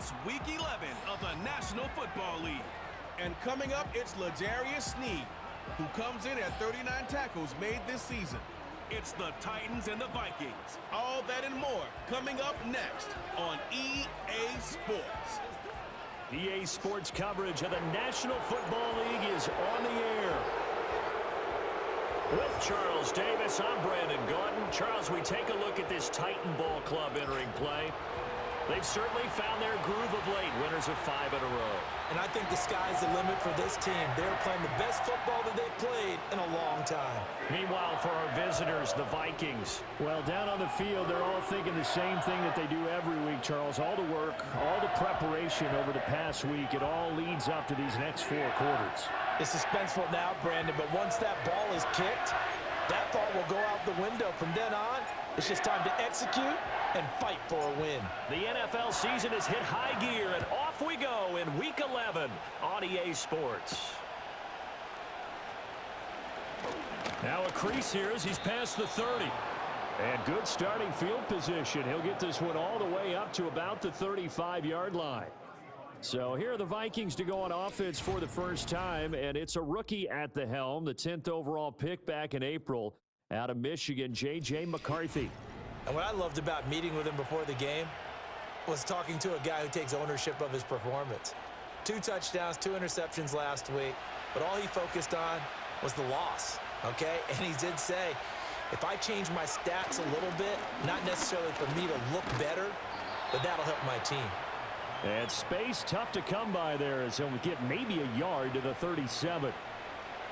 It's Week 11 of the National Football League. And coming up, it's L'Jarius Sneed, who comes in at 39 tackles made this season. It's the Titans and the Vikings. All that and more coming up next on EA Sports. EA Sports coverage of the National Football League is on the air. With Charles Davis, I'm Brandon Gordon. Charles, we take a look at this Titan Ball Club entering play. They've certainly found their groove of late, winners of 5 in a row. And I think the sky's the limit for this team. They're playing the best football that they've played in a long time. Meanwhile, for our visitors, the Vikings. Well, down on the field, they're all thinking the same thing that they do every week, Charles. All the work, all the preparation over the past week, it all leads up to these next 4 quarters. It's suspenseful now, Brandon, but once that ball is kicked, that thought will go out the window. From then on, it's just time to execute and fight for a win. The NFL season has hit high gear, and off we go in Week 11 on EA Sports. Now a crease here as he's past the 30. And good starting field position. He'll get this one all the way up to about the 35-yard line. So here are the Vikings to go on offense for the first time, and it's a rookie at the helm, the 10th overall pick back in April out of Michigan, J.J. McCarthy. And what I loved about meeting with him before the game was talking to a guy who takes ownership of his performance. 2 touchdowns, 2 interceptions last week, but all he focused on was the loss, okay? And he did say, if I change my stats a little bit, not necessarily for me to look better, but that'll help my team. And space tough to come by there as he'll get maybe a yard to the 37.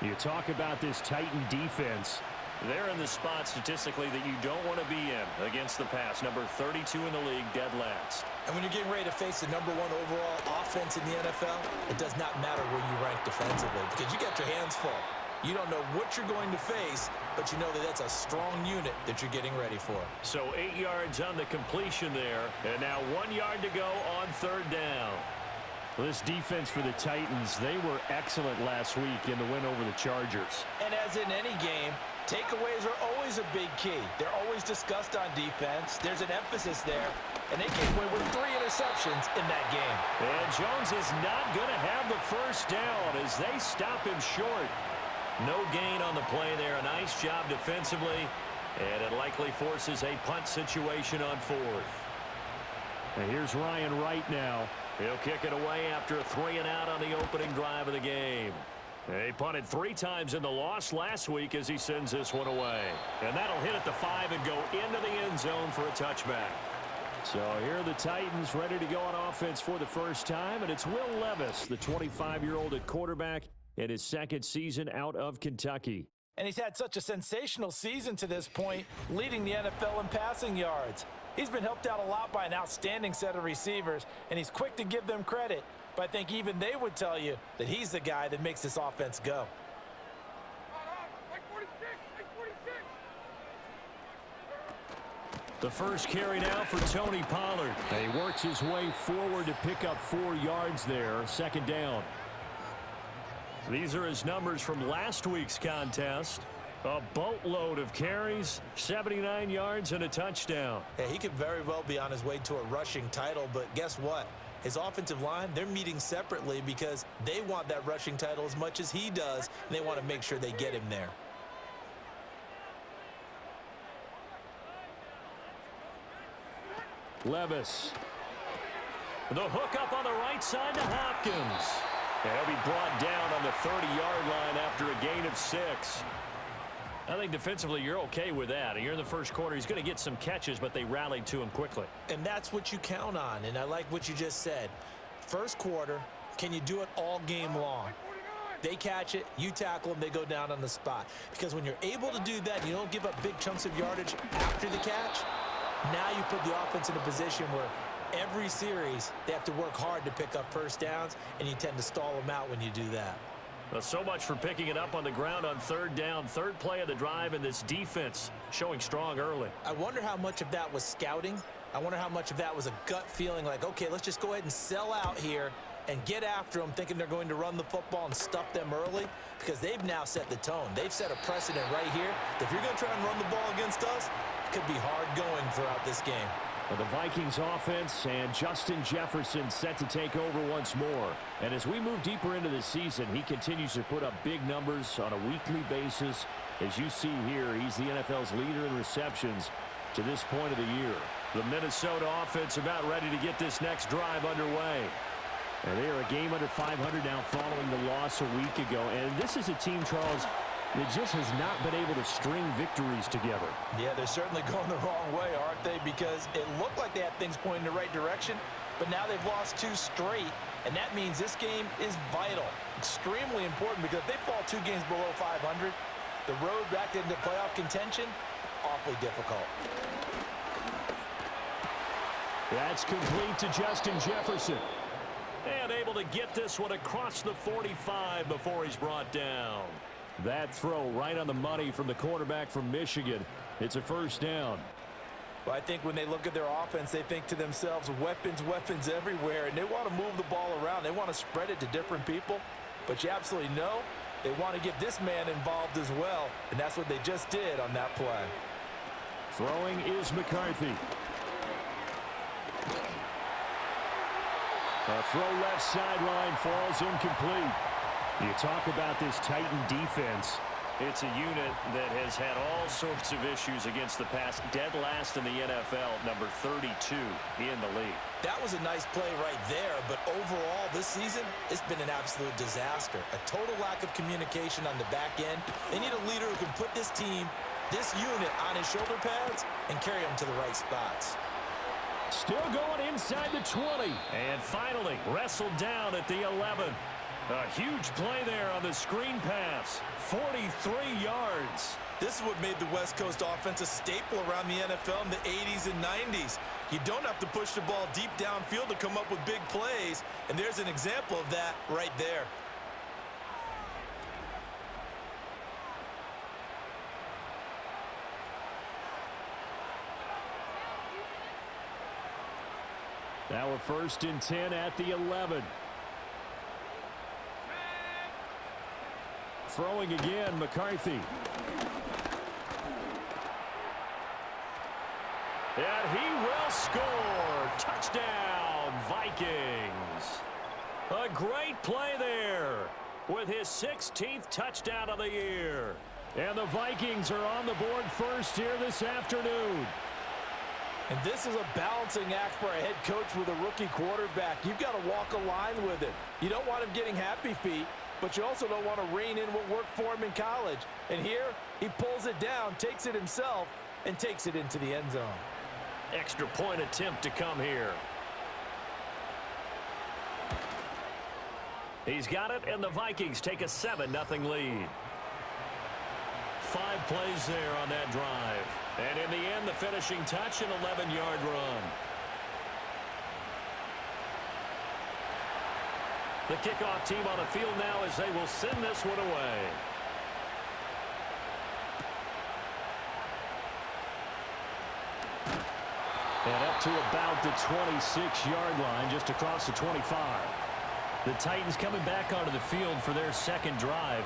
You talk about this Titan defense. They're in the spot statistically that you don't want to be in against the pass. Number 32 in the league, dead last. And when you're getting ready to face the #1 overall offense in the NFL, it does not matter where you rank defensively because you got your hands full. You don't know what you're going to face, but you know that that's a strong unit that you're getting ready for. So 8 yards on the completion there, and now 1 yard to go on 3rd down. Well, this defense for the Titans, they were excellent last week in the win over the Chargers. And as in any game, takeaways are always a big key. They're always discussed on defense. There's an emphasis there, and they came away with 3 interceptions in that game. And Jones is not going to have the first down as they stop him short. No gain on the play there. A nice job defensively, and it likely forces a punt situation on 4th. And here's Ryan Wright now. He'll kick it away after a 3-and-out on the opening drive of the game. They punted 3 times in the loss last week as he sends this one away. And that'll hit at the 5 and go into the end zone for a touchback. So here are the Titans ready to go on offense for the first time, and it's Will Levis, the 25-year-old at quarterback, in his 2nd season out of Kentucky. And he's had such a sensational season to this point, leading the NFL in passing yards. He's been helped out a lot by an outstanding set of receivers, and he's quick to give them credit. But I think even they would tell you that he's the guy that makes this offense go. The first carry now for Tony Pollard. And he works his way forward to pick up 4 yards there, 2nd down. These are his numbers from last week's contest. A boatload of carries, 79 yards, and a touchdown. Hey, he could very well be on his way to a rushing title, but guess what? His offensive line, they're meeting separately because they want that rushing title as much as he does, and they want to make sure they get him there. Levis. The hook up on the right side to Hopkins. And he'll be brought down on the 30-yard line after a gain of 6. I think defensively you're okay with that. You're in the first quarter. He's going to get some catches, but they rallied to him quickly. And that's what you count on, and I like what you just said. First quarter, can you do it all game long? They catch it, you tackle them, they go down on the spot. Because when you're able to do that, you don't give up big chunks of yardage after the catch, now you put the offense in a position where every series they have to work hard to pick up first downs, and you tend to stall them out when you do that. Well, so much for picking it up on the ground on 3rd down. 3rd play of the drive, and this defense showing strong early. I wonder how much of that was scouting. I wonder how much of that was a gut feeling like, okay, let's just go ahead and sell out here and get after them, thinking they're going to run the football and stuff them early, because they've now set the tone. They've set a precedent right here. If you're going to try and run the ball against us, it could be hard going throughout this game. The Vikings offense and Justin Jefferson set to take over once more. And as we move deeper into the season, he continues to put up big numbers on a weekly basis. As you see here, he's the NFL's leader in receptions to this point of the year. The Minnesota offense about ready to get this next drive underway. And they are a game under 500 now following the loss a week ago. And this is a team, Charles, that just has not been able to string victories together. Yeah, they're certainly going the wrong way, aren't they? Because it looked like they had things pointing in the right direction, but now they've lost 2 straight, and that means this game is vital, extremely important, because if they fall 2 games below 500, the road back into playoff contention, awfully difficult. That's complete to Justin Jefferson. And able to get this one across the 45 before he's brought down. That throw right on the money from the quarterback from Michigan. It's a first down. Well, I think when they look at their offense, they think to themselves, weapons, weapons everywhere, and they want to move the ball around. They want to spread it to different people, but you absolutely know they want to get this man involved as well, and that's what they just did on that play. Throwing is McCarthy. A throw left sideline falls incomplete. You talk about this Titan defense. It's a unit that has had all sorts of issues against the pass. Dead last in the NFL, number 32 in the league. That was a nice play right there, but overall this season, it's been an absolute disaster. A total lack of communication on the back end. They need a leader who can put this team, this unit, on his shoulder pads and carry them to the right spots. Still going inside the 20. And finally, wrestled down at the 11. A huge play there on the screen pass. 43 yards. This is what made the West Coast offense a staple around the NFL in the 80s and 90s. You don't have to push the ball deep downfield to come up with big plays, and there's an example of that right there. Now a 1st and 10 at the 11. Throwing again, McCarthy. And he will score. Touchdown, Vikings. A great play there with his 16th touchdown of the year. And the Vikings are on the board first here this afternoon. And this is a balancing act for a head coach with a rookie quarterback. You've got to walk a line with it. You don't want him getting happy feet, but you also don't want to rein in what worked for him in college. And here, he pulls it down, takes it himself, and takes it into the end zone. Extra point attempt to come here. He's got it, and the Vikings take a 7-0 lead. 5 plays there on that drive. And in the end, the finishing touch, an 11-yard run. The kickoff team on the field now as they will send this one away. And up to about the 26-yard line, just across the 25. The Titans coming back onto the field for their second drive.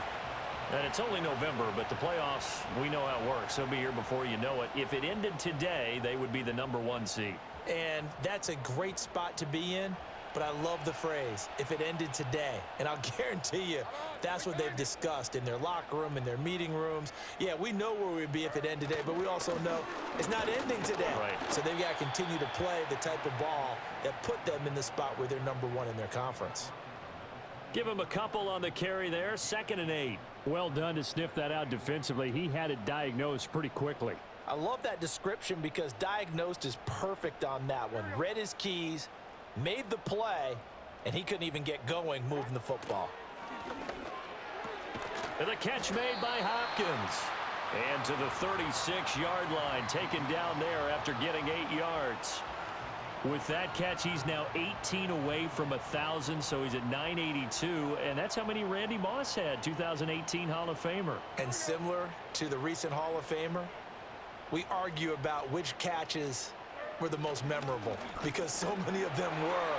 And it's only November, but the playoffs, we know how it works. They'll be here before you know it. If it ended today, they would be the number 1 seed. And that's a great spot to be in, but I love the phrase, if it ended today. And I'll guarantee you, that's what they've discussed in their locker room, in their meeting rooms. Yeah, we know where we'd be if it ended today, but we also know it's not ending today. Right. So they've got to continue to play the type of ball that put them in the spot where they're number 1 in their conference. Give him a couple on the carry there, 2nd and 8. Well done to sniff that out defensively. He had it diagnosed pretty quickly. I love that description because diagnosed is perfect on that one. Read his keys, made the play, and he couldn't even get going moving the football. And the catch made by Hopkins. And to the 36-yard line, taken down there after getting 8 yards. With that catch, he's now 18 away from 1,000, so he's at 982, and that's how many Randy Moss had, 2018 Hall of Famer. And similar to the recent Hall of Famer, we argue about which catches were the most memorable because so many of them were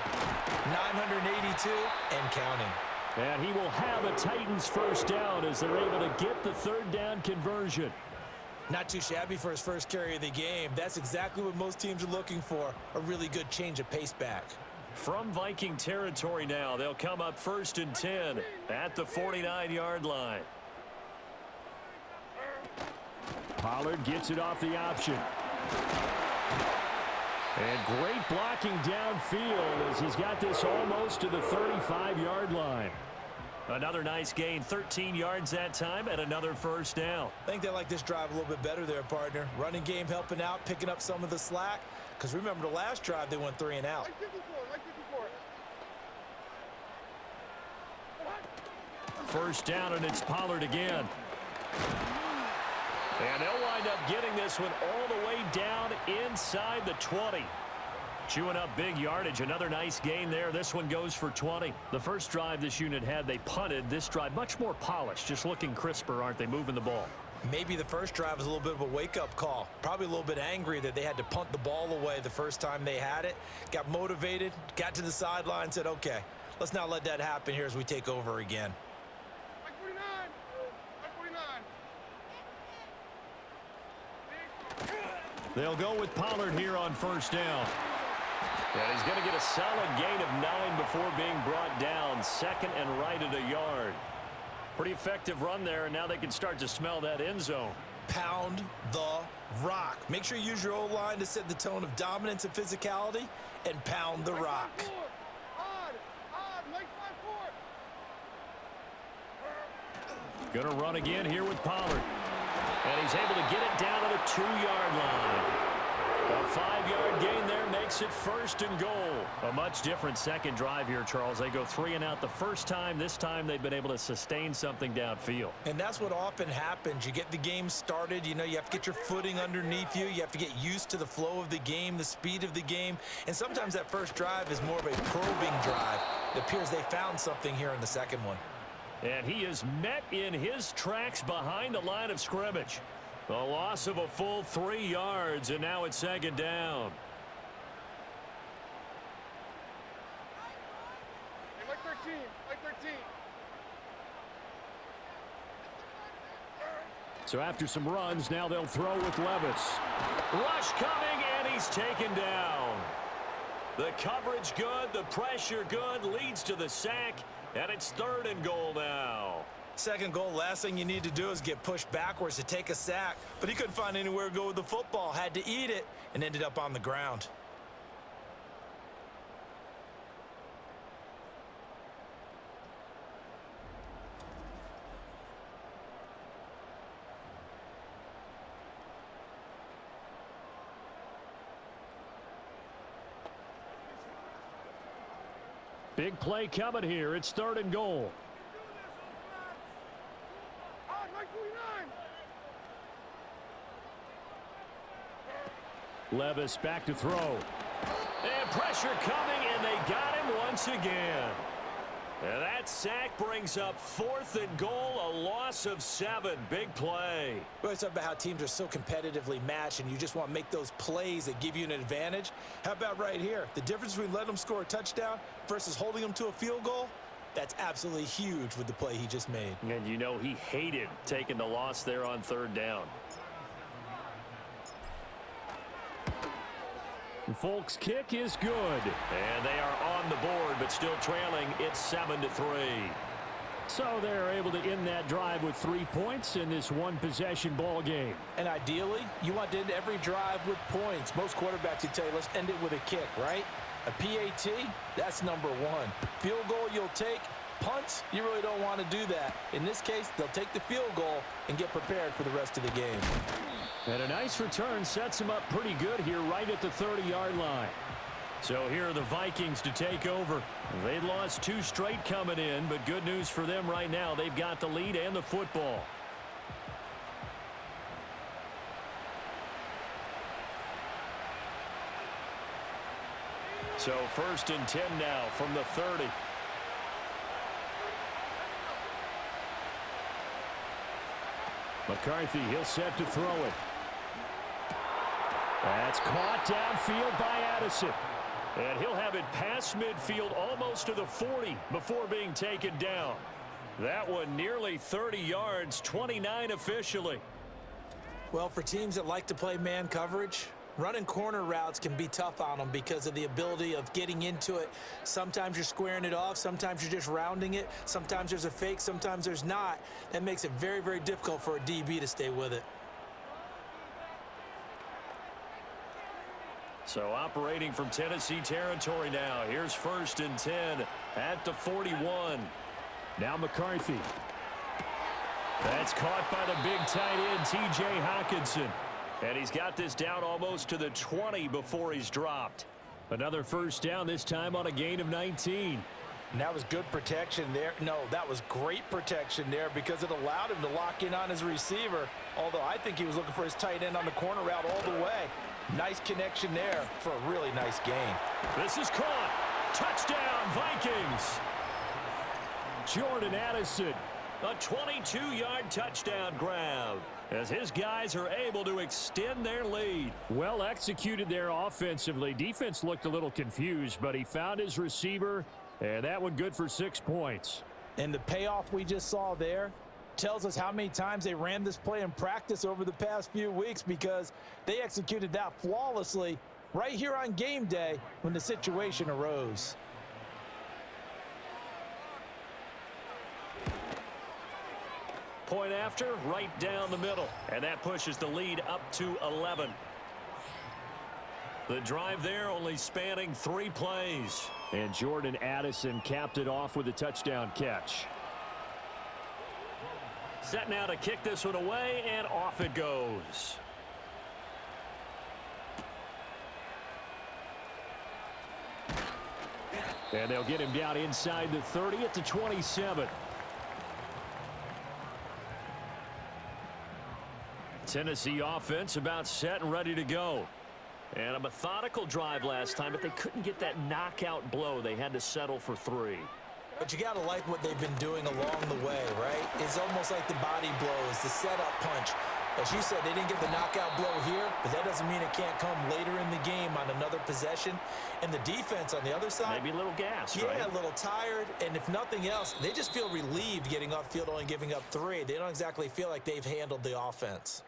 982 and counting. And he will have a Titans first down as they're able to get the 3rd down conversion. Not too shabby for his first carry of the game. That's exactly what most teams are looking for, a really good change of pace back. From Viking territory now, they'll come up 1st and 10 at the 49-yard line. Pollard gets it off the option. And great blocking downfield as he's got this almost to the 35-yard line. Another nice gain, 13 yards that time, and another first down. I think they like this drive a little bit better there, partner. Running game helping out, picking up some of the slack. Because remember, the last drive, they went 3 and out. First down, and it's Pollard again. And they'll wind up getting this one all the way down inside the 20. Chewing up big yardage. Another nice gain there. This one goes for 20. The first drive this unit had, they punted. This drive, much more polished. Just looking crisper, aren't they, moving the ball? Maybe the first drive was a little bit of a wake-up call. Probably a little bit angry that they had to punt the ball away the first time they had it. Got motivated, got to the sideline, said, okay, let's not let that happen here as we take over again. They'll go with Pollard here on first down. And he's going to get a solid gain of 9 before being brought down. Second and right at a yard. Pretty effective run there, and now they can start to smell that end zone. Pound the rock. Make sure you use your O-line to set the tone of dominance and physicality, and pound the rock. Going to run again here with Pollard. And he's able to get it down to the 2-yard line. A 5-yard gain there makes it 1st and goal. A much different second drive here, Charles. They go 3 and out the first time. This time they've been able to sustain something downfield. And that's what often happens. You get the game started. You know, you have to get your footing underneath you. You have to get used to the flow of the game, the speed of the game. And sometimes that first drive is more of a probing drive. It appears they found something here in the second one. And he is met in his tracks behind the line of scrimmage. A loss of a full 3 yards, and now it's second down. Hey, like 13, like 13. So after some runs, now they'll throw with Levis. Rush coming, and he's taken down. The coverage good, the pressure good, leads to the sack, and it's 3rd and goal now. Second goal, last thing you need to do is get pushed backwards to take a sack. But he couldn't find anywhere to go with the football, had to eat it, and ended up on the ground. Big play coming here. It's 3rd and goal. Levis back to throw. And pressure coming, and they got him once again. And that sack brings up 4th and goal, a loss of 7. Big play. We always talk about how teams are so competitively matched, and you just want to make those plays that give you an advantage. How about right here? The difference between letting them score a touchdown versus holding them to a field goal, that's absolutely huge with the play he just made. And you know he hated taking the loss there on 3rd down. Folk's kick is good. And they are on the board, but still trailing. It's 7-3. So they're able to end that drive with 3 points in this one-possession ball game. And ideally, you want to end every drive with points. Most quarterbacks would tell you, let's end it with a kick, right? A PAT, that's number 1. Field goal you'll take. Punts, you really don't want to do that. In this case, they'll take the field goal and get prepared for the rest of the game. And a nice return sets him up pretty good here right at the 30-yard line. So here are the Vikings to take over. They'd lost 2 straight coming in, but good news for them right now. They've got the lead and the football. So 1st and 10 now from the 30. McCarthy, he'll set to throw it. That's caught downfield by Addison. And he'll have it past midfield almost to the 40 before being taken down. That one nearly 30 yards, 29 officially. Well, for teams that like to play man coverage, running corner routes can be tough on them because of the ability of getting into it. Sometimes you're squaring it off. Sometimes you're just rounding it. Sometimes there's a fake. Sometimes there's not. That makes it very, very difficult for a DB to stay with it. So operating from Tennessee territory now. Here's 1st and 10 at the 41. Now McCarthy. That's caught by the big tight end, T.J. Hockenson. And he's got this down almost to the 20 before he's dropped. Another first down, this time on a gain of 19. And that was good protection there. No, that was great protection there because it allowed him to lock in on his receiver. Although I think he was looking for his tight end on the corner route all the way. Nice connection there for a really nice gain. This is caught. Touchdown, Vikings. Jordan Addison. A 22-yard touchdown grab as his guys are able to extend their lead. Well executed there offensively. Defense looked a little confused, but he found his receiver, and that one good for 6 points. And the payoff we just saw there tells us how many times they ran this play in practice over the past few weeks because they executed that flawlessly right here on game day when the situation arose. Point after, right down the middle. And that pushes the lead up to 11. The drive there only spanning 3 plays. And Jordan Addison capped it off with a touchdown catch. Set now to kick this one away, and off it goes. And they'll get him down inside the 30 at the 27. Tennessee offense about set and ready to go. And a methodical drive last time, but they couldn't get that knockout blow. They had to settle for 3. But you got to like what they've been doing along the way, right? It's almost like the body blows, the setup punch. As you said, they didn't get the knockout blow here, but that doesn't mean it can't come later in the game on another possession. And the defense on the other side, maybe a little gas, yeah, right? a little tired. And if nothing else, they just feel relieved getting upfield, only giving up 3. They don't exactly feel like they've handled the offense.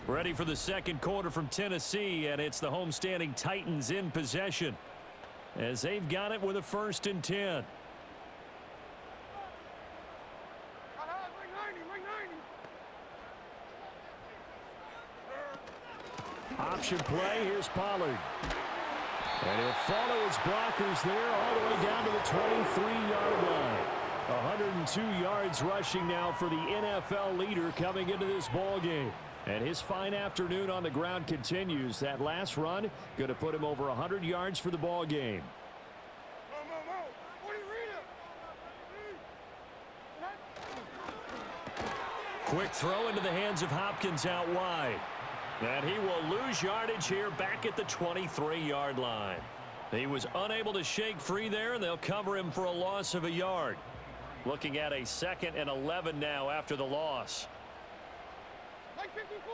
Ready for the second quarter from Tennessee, and it's the homestanding Titans in possession as they've got it with a 1st and 10. Option play, here's Pollard. And he'll follow his blockers there all the way down to the 23-yard line. 102 yards rushing now for the NFL leader coming into this ball game. And his fine afternoon on the ground continues. That last run going to put him over 100 yards for the ball game. Quick throw into the hands of Hopkins out wide. And he will lose yardage here back at the 23-yard line. He was unable to shake free there, and they'll cover him for a loss of a yard. Looking at a 2nd and 11 now after the loss. Like 54.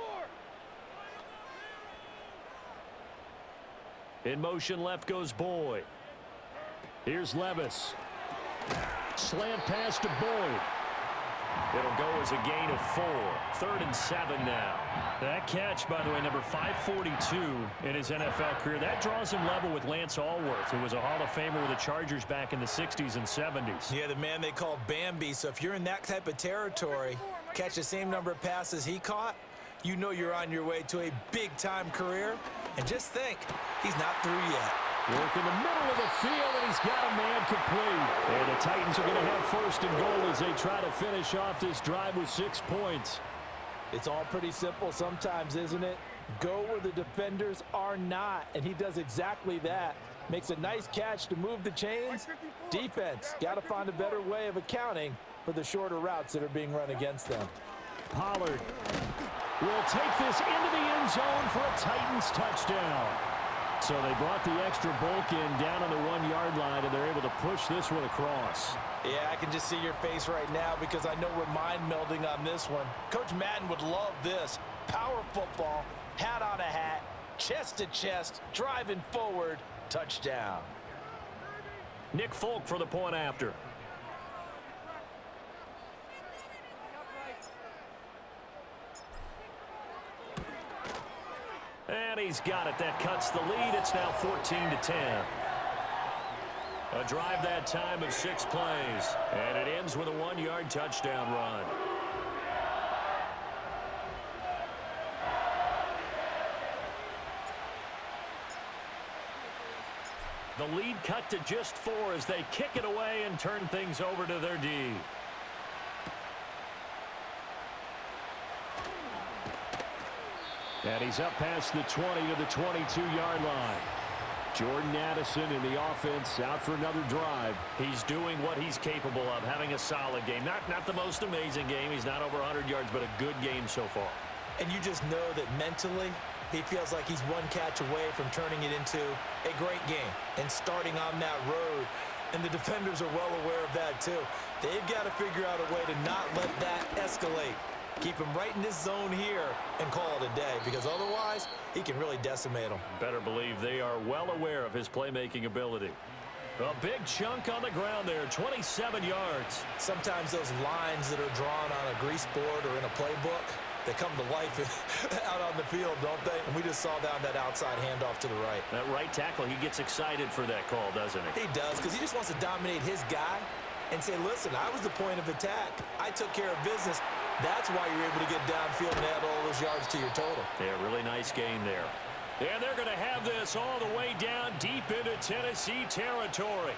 In motion left goes Boyd. Here's Levis. Slant pass to Boyd. It'll go as a gain of 4. 3rd and 7 now. That catch, by the way, number 542 in his NFL career. That draws him level with Lance Allworth, who was a Hall of Famer with the Chargers back in the 60s and 70s. Yeah, the man they called Bambi. So if you're in that type of territory, catch the same number of passes he caught, you know you're on your way to a big-time career. And just think, he's not through yet. Work in the middle of the field, and he's got a man complete. And the Titans are going to have 1st and goal as they try to finish off this drive with 6 points. It's all pretty simple sometimes, isn't it? Go where the defenders are not, and he does exactly that. Makes a nice catch to move the chains. Defense, got to find a better way of accounting for the shorter routes that are being run against them. Pollard will take this into the end zone for a Titans touchdown. So they brought the extra bulk in down on the 1-yard line, and they're able to push this one across. Yeah, I can just see your face right now because I know we're mind melding on this one. Coach Madden would love this. Power football, hat on a hat, chest to chest, driving forward. touchdown. Nick Folk for the point after. And he's got it. That cuts the lead. It's now 14-10. A drive that time of 6 plays. And it ends with a 1-yard touchdown run. The lead cut to just 4 as they kick it away and turn things over to their D. And he's up past the 20 to the 22-yard line. Jordan Addison in the offense out for another drive. He's doing what he's capable of, having a solid game. Not the most amazing game. He's not over 100 yards, but a good game so far. And you just know that mentally, he feels like he's one catch away from turning it into a great game and starting on that road. And the defenders are well aware of that, too. They've got to figure out a way to not let that escalate. Keep him right in this zone here and call it a day, because otherwise he can really decimate them. Better believe they are well aware of his playmaking ability. A big chunk on the ground there, 27 yards. Sometimes those lines that are drawn on a grease board or in a playbook, they come to life out on the field, don't they? And we just saw down that outside handoff to the right. That right tackle, he gets excited for that call, doesn't he? He does, because he just wants to dominate his guy and say, listen, I was the point of attack. I took care of business. That's why you're able to get downfield and add all those yards to your total. Yeah, really nice gain there. And they're going to have this all the way down deep into Tennessee territory.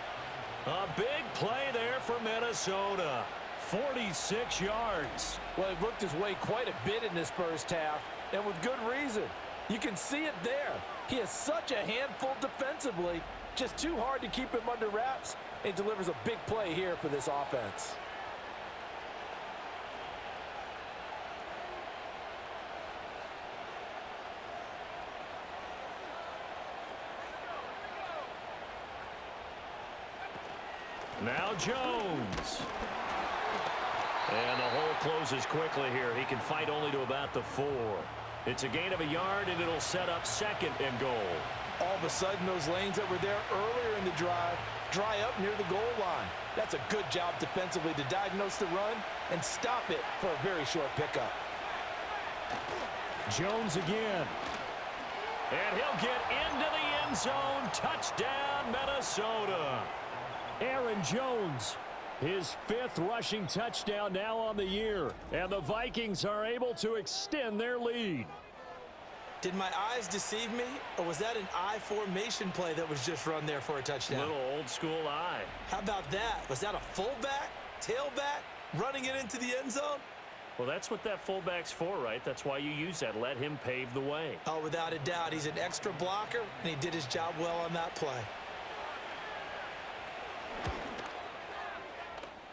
A big play there for Minnesota. 46 yards. Well, he worked his way quite a bit in this first half, and with good reason. You can see it there. He is such a handful defensively, just too hard to keep him under wraps, and delivers a big play here for this offense. Now Jones. And the hole closes quickly here. He can fight only to about the 4. It's a gain of a yard, and it'll set up 2nd and goal. All of a sudden, those lanes that were there earlier in the drive dry up near the goal line. That's a good job defensively to diagnose the run and stop it for a very short pickup. Jones again. And he'll get into the end zone. Touchdown, Minnesota. Aaron Jones, his 5th rushing touchdown now on the year. And the Vikings are able to extend their lead. Did my eyes deceive me, or was that an I formation play that was just run there for a touchdown? Little old school eye. How about that? Was that a fullback, tailback, running it into the end zone? Well, that's what that fullback's for, right? That's why you use that. Let him pave the way. Oh, without a doubt. He's an extra blocker, and he did his job well on that play.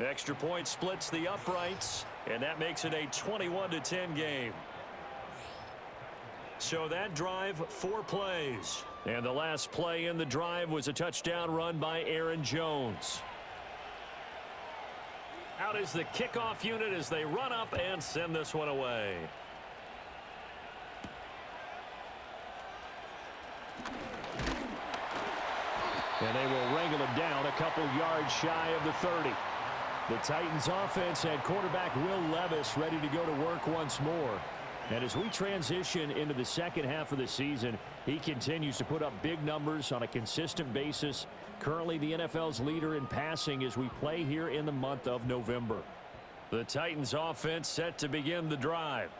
Extra point splits the uprights, and that makes it a 21-10 game. So that drive, 4 plays. And the last play in the drive was a touchdown run by Aaron Jones. Out is the kickoff unit as they run up and send this one away. And they will wrangle him down a couple yards shy of the 30. The Titans offense had quarterback Will Levis ready to go to work once more. And as we transition into the second half of the season, he continues to put up big numbers on a consistent basis. Currently the NFL's leader in passing as we play here in the month of November. The Titans offense set to begin the drive.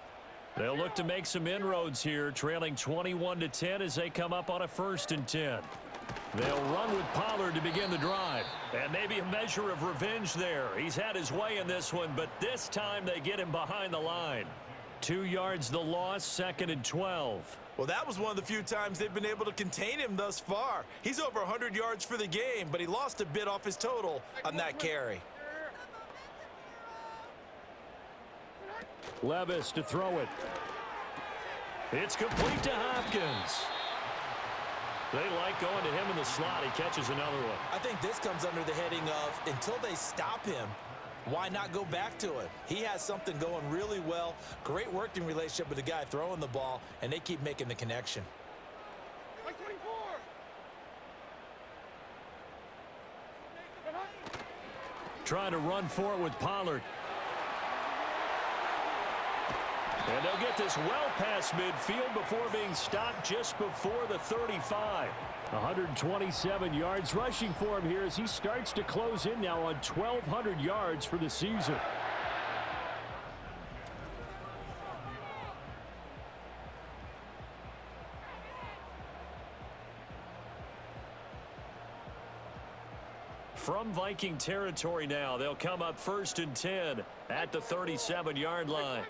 They'll look to make some inroads here, trailing 21-10 as they come up on a 1st and 10. They'll run with Pollard to begin the drive. And maybe a measure of revenge there. He's had his way in this one, but this time they get him behind the line. 2 yards the loss, 2nd and 12. Well, that was one of the few times they've been able to contain him thus far. He's over 100 yards for the game, but he lost a bit off his total on that carry. Levis to throw it. It's complete to Hopkins. They like going to him in the slot. He catches another one. I think this comes under the heading of until they stop him, why not go back to it? He has something going really well. Great working relationship with the guy throwing the ball, and they keep making the connection. Like 24. trying to run for it with Pollard. And they'll get this well past midfield before being stopped just before the 35. 127 yards rushing for him here as he starts to close in now on 1,200 yards for the season. From Viking territory now, they'll come up 1st and 10 at the 37-yard line.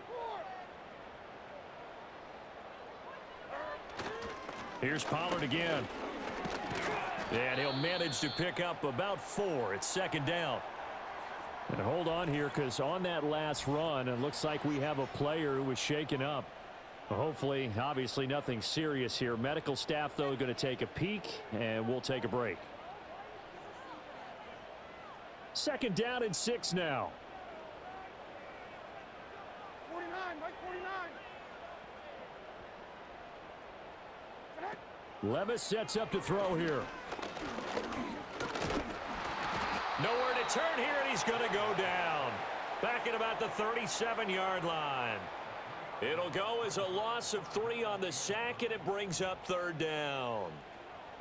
Here's Pollard again. And he'll manage to pick up about 4. It's 2nd down. And hold on here, because on that last run, it looks like we have a player who was shaken up. Hopefully, obviously nothing serious here. Medical staff, though, going to take a peek, and we'll take a break. 2nd down and 6 now. 49, Mike 49. Levis sets up to throw here. Nowhere to turn here, and he's going to go down. Back at about the 37-yard line. It'll go as a loss of 3 on the sack, and it brings up 3rd down.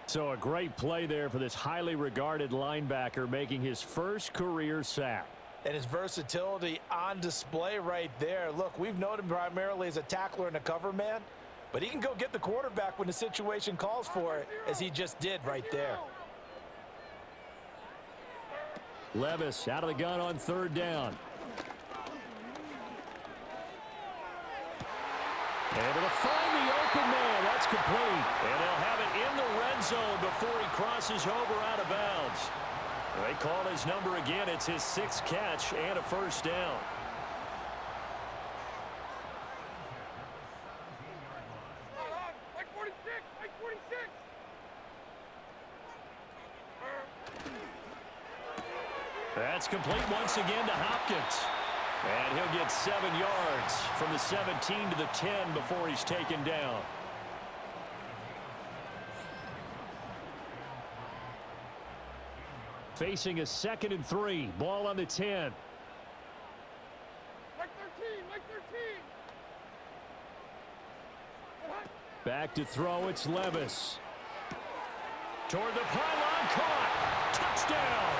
So a great play there for this highly regarded linebacker, making his first career sack. And his versatility on display right there. Look, we've known him primarily as a tackler and a cover man, but he can go get the quarterback when the situation calls for it, as he just did right there. Levis out of the gun on 3rd down. Able to find the open man. That's complete. And they'll have it in the red zone before he crosses over out of bounds. They call his number again. It's his 6th catch and a 1st down. Mike 46, Mike 46. That's complete once again to Hopkins. And he'll get 7 yards from the 17 to the 10 before he's taken down. Facing a 2nd and 3. Ball on the 10. Mike 13, Mike 13. Back to throw, it's Levis. Toward the pylon, caught. Touchdown.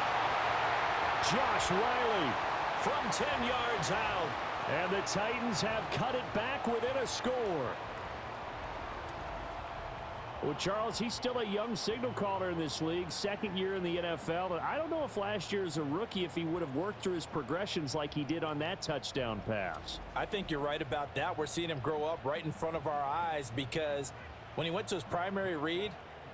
Josh Riley from 10 yards out. And the Titans have cut it back within a score. Well, Charles, he's still a young signal caller in this league, 2nd year in the NFL. And I don't know if last year as a rookie, if he would have worked through his progressions like he did on that touchdown pass. I think you're right about that. We're seeing him grow up right in front of our eyes, because when he went to his primary read,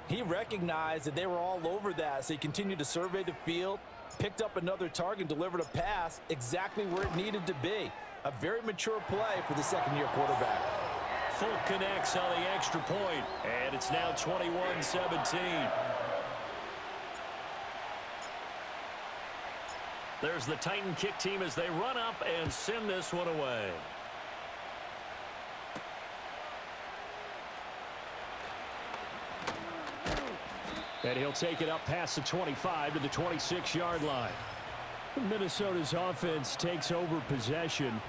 he recognized that they were all over that. So he continued to survey the field, picked up another target, delivered a pass exactly where it needed to be. A very mature play for the 2nd-year quarterback. Full connects on the extra point, and it's now 21-17. There's the Titan kick team as they run up and send this one away. And he'll take it up past the 25 to the 26-yard line. Minnesota's offense takes over possession.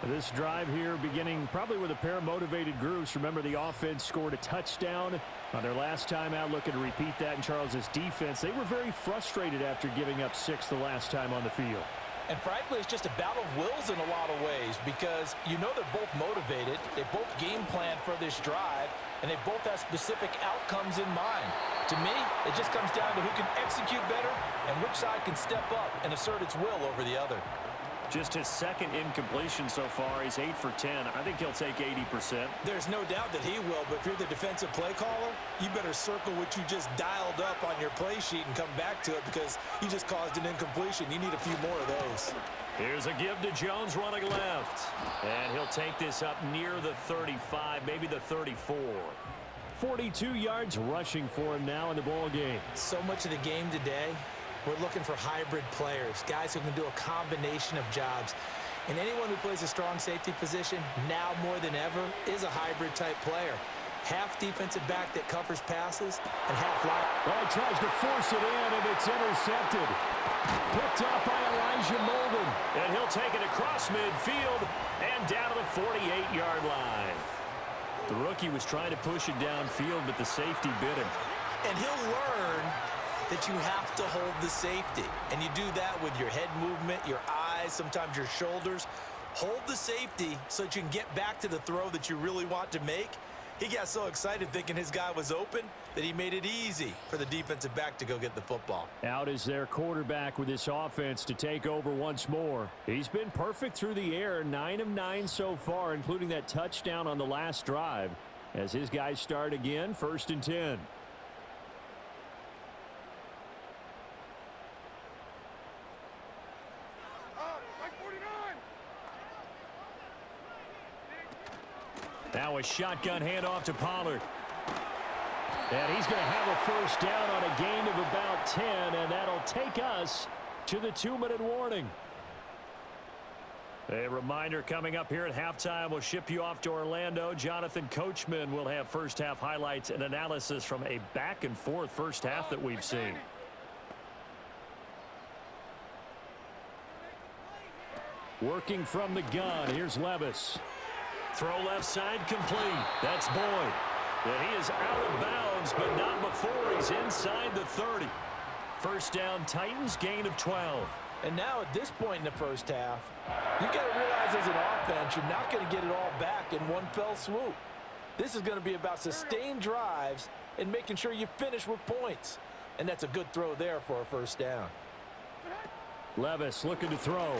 This drive here beginning probably with a pair of motivated groups. Remember, the offense scored a touchdown on their last time out, looking to repeat that in Charles's defense. They were very frustrated after giving up 6 the last time on the field. And frankly, it's just a battle of wills in a lot of ways, because you know they're both motivated, they both game plan for this drive, and they both have specific outcomes in mind. To me, it just comes down to who can execute better and which side can step up and assert its will over the other. Just his 2nd incompletion so far. He's 8 for 10. I think he'll take 80%. There's no doubt that he will, but if you're the defensive play caller, you better circle what you just dialed up on your play sheet and come back to it, because you just caused an incompletion. You need a few more of those. Here's a give to Jones running left. And he'll take this up near the 35, maybe the 34. 42 yards rushing for him now in the ball game. So much of the game today, we're looking for hybrid players, guys who can do a combination of jobs. And anyone who plays a strong safety position, now more than ever, is a hybrid type player. half defensive back that covers passes and half line. Well, he tries to force it in, and it's intercepted. Picked up by Elijah Molden. And he'll take it across midfield and down to the 48-yard line. The rookie was trying to push it downfield, but the safety bit him. And he'll learn that you have to hold the safety. And you do that with your head movement, your eyes, sometimes your shoulders. Hold the safety so that you can get back to the throw that you really want to make. He got so excited thinking his guy was open that he made it easy for the defensive back to go get the football. Out is their quarterback with this offense to take over once more. He's been perfect through the air, 9 of 9 so far, including that touchdown on the last drive. As his guys start again, 1st and 10. Mike 49. Now a shotgun handoff to Pollard. And he's going to have a first down on a gain of about 10, and that'll take us to the 2-minute warning. A reminder coming up here at halftime. We'll ship you off to Orlando. Jonathan Coachman will have first-half highlights and analysis from a back-and-forth first half that we've seen. Working from the gun, here's Levis. Throw left side complete. That's Boyd. And he is out of bounds, but not before he's inside the 30. First down, Titans, gain of 12. And now at this point in the first half, you got to realize as an offense, you're not going to get it all back in one fell swoop. This is going to be about sustained drives and making sure you finish with points. And that's a good throw there for a first down. Levis looking to throw.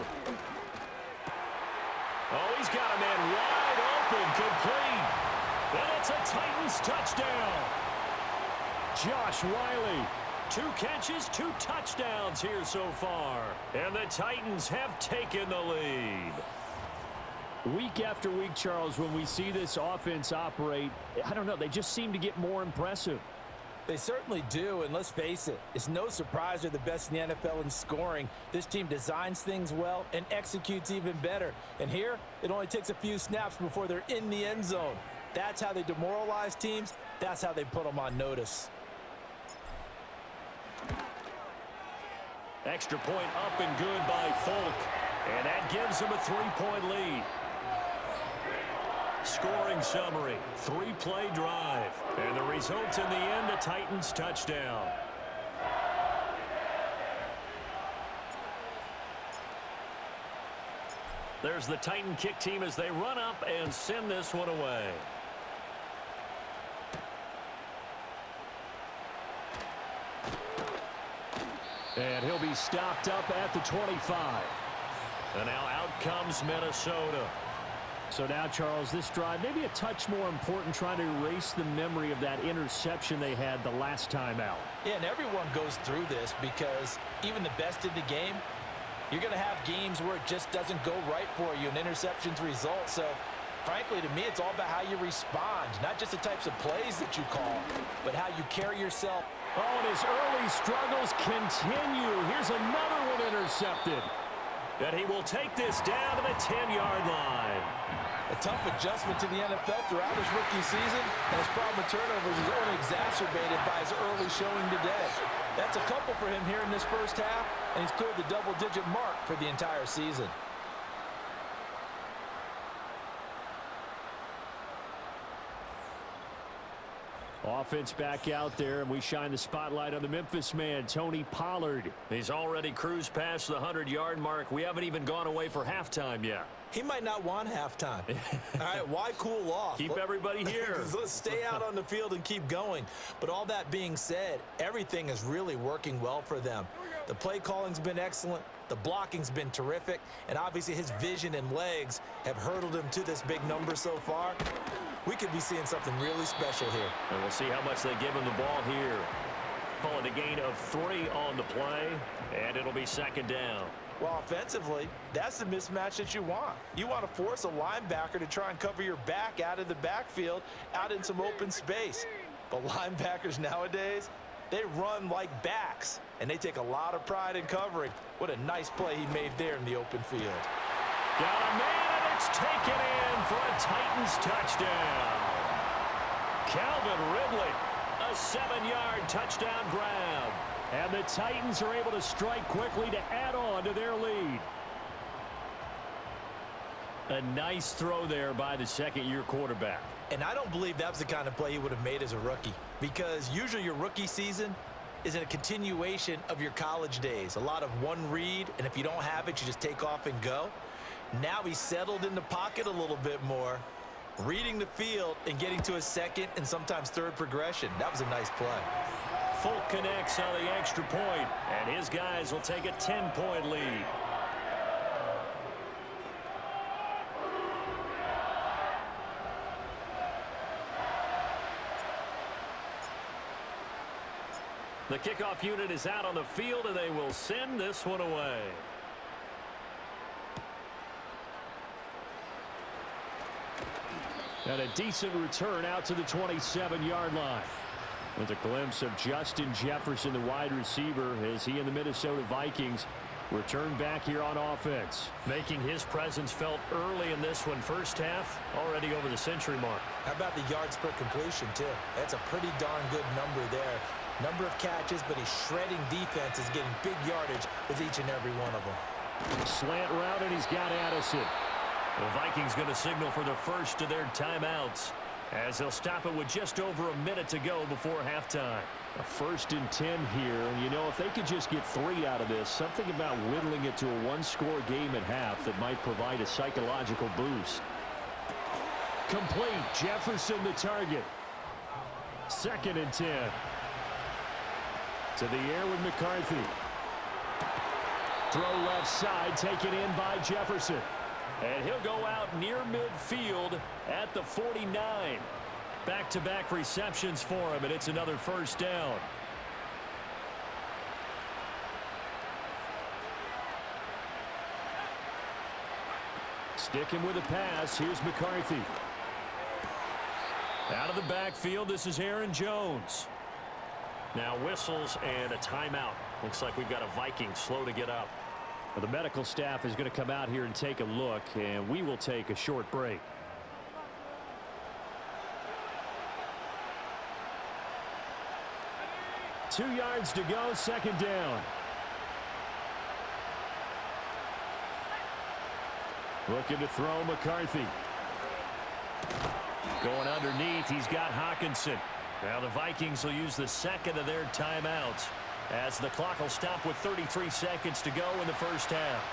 Oh, he's got a man wide open, complete. And it's a Titans touchdown. Josh Wiley. 2 catches, 2 touchdowns here so far. And the Titans have taken the lead. Week after week, Charles, when we see this offense operate, I don't know, they just seem to get more impressive. They certainly do, and let's face it, it's no surprise they're the best in the NFL in scoring. This team designs things well and executes even better. And here, it only takes a few snaps before they're in the end zone. That's how they demoralize teams. That's how they put them on notice. Extra point up and good by Folk. And that gives them a 3-point lead. Scoring summary, 3-play drive. And the result in the end, a Titans touchdown. There's the Titan kick team as they run up and send this one away. And he'll be stopped up at the 25. And now out comes Minnesota. So now, Charles, this drive maybe a touch more important, trying to erase the memory of that interception they had the last time out. Yeah, and everyone goes through this because even the best in the game, you're going to have games where it just doesn't go right for you, and interceptions result. So, frankly, to me, it's all about how you respond, not just the types of plays that you call, but how you carry yourself. Oh, and his early struggles continue. Here's another one intercepted. And he will take this down to the 10-yard line. A tough adjustment to the NFL throughout his rookie season, and his problem with turnovers is only exacerbated by his early showing today. That's a couple for him here in this first half, and he's cleared the double-digit mark for the entire season. Offense back out there, and we shine the spotlight on the Memphis man, Tony Pollard. He's already cruised past the 100-yard mark. We haven't even gone away for halftime yet. He might not want halftime. All right, why cool off? Keep everybody here. Let's stay out on the field and keep going. But all that being said, everything is really working well for them. The play calling's been excellent. The blocking's been terrific. And obviously his vision and legs have hurdled him to this big number so far. We could be seeing something really special here. And we'll see how much they give him the ball here. Call it a gain of 3 on the play, and it'll be second down. Well, offensively, that's the mismatch that you want. You want to force a linebacker to try and cover your back out of the backfield, out in some open space. But linebackers nowadays, they run like backs, and they take a lot of pride in covering. What a nice play he made there in the open field. Got a man, and it's taken in for a Titans touchdown. Calvin Ridley, a 7-yard touchdown grab. And the Titans are able to strike quickly to add on to their lead. A nice throw there by the second-year quarterback. And I don't believe that was the kind of play he would have made as a rookie, because usually your rookie season is in a continuation of your college days. A lot of one read, and if you don't have it, you just take off and go. Now he's settled in the pocket a little bit more, reading the field and getting to a second and sometimes third progression. That was a nice play. Folk connects on the extra point, and his guys will take a 10-point lead. The kickoff unit is out on the field, and they will send this one away. And a decent return out to the 27-yard line. With a glimpse of Justin Jefferson, the wide receiver, as he and the Minnesota Vikings return back here on offense. Making his presence felt early in this one. First half, already over the century mark. How about the yards per completion, too? That's a pretty darn good number there. Number of catches, but he's shredding defenses, getting big yardage with each and every one of them. Slant route, and he's got Addison. The Vikings going to signal for the first of their timeouts, as they'll stop it with just over a minute to go before halftime. A 1st and 10 here, and you know, if they could just get 3 out of this, something about whittling it to a one-score game at half that might provide a psychological boost. Complete. Jefferson the target. 2nd and 10. To the air with McCarthy. Throw left side, taken in by Jefferson. And he'll go out near midfield at the 49. Back-to-back receptions for him, and it's another first down. Sticking with the pass, here's McCarthy. Out of the backfield, this is Aaron Jones. Now whistles and a timeout. Looks like we've got a Viking slow to get up. Well, the medical staff is going to come out here and take a look, and we will take a short break. Two yards to go, 2nd down. Looking to throw McCarthy. Going underneath, he's got Hawkinson. Now the Vikings will use the 2nd of their timeouts, as the clock will stop with 33 seconds to go in the first half.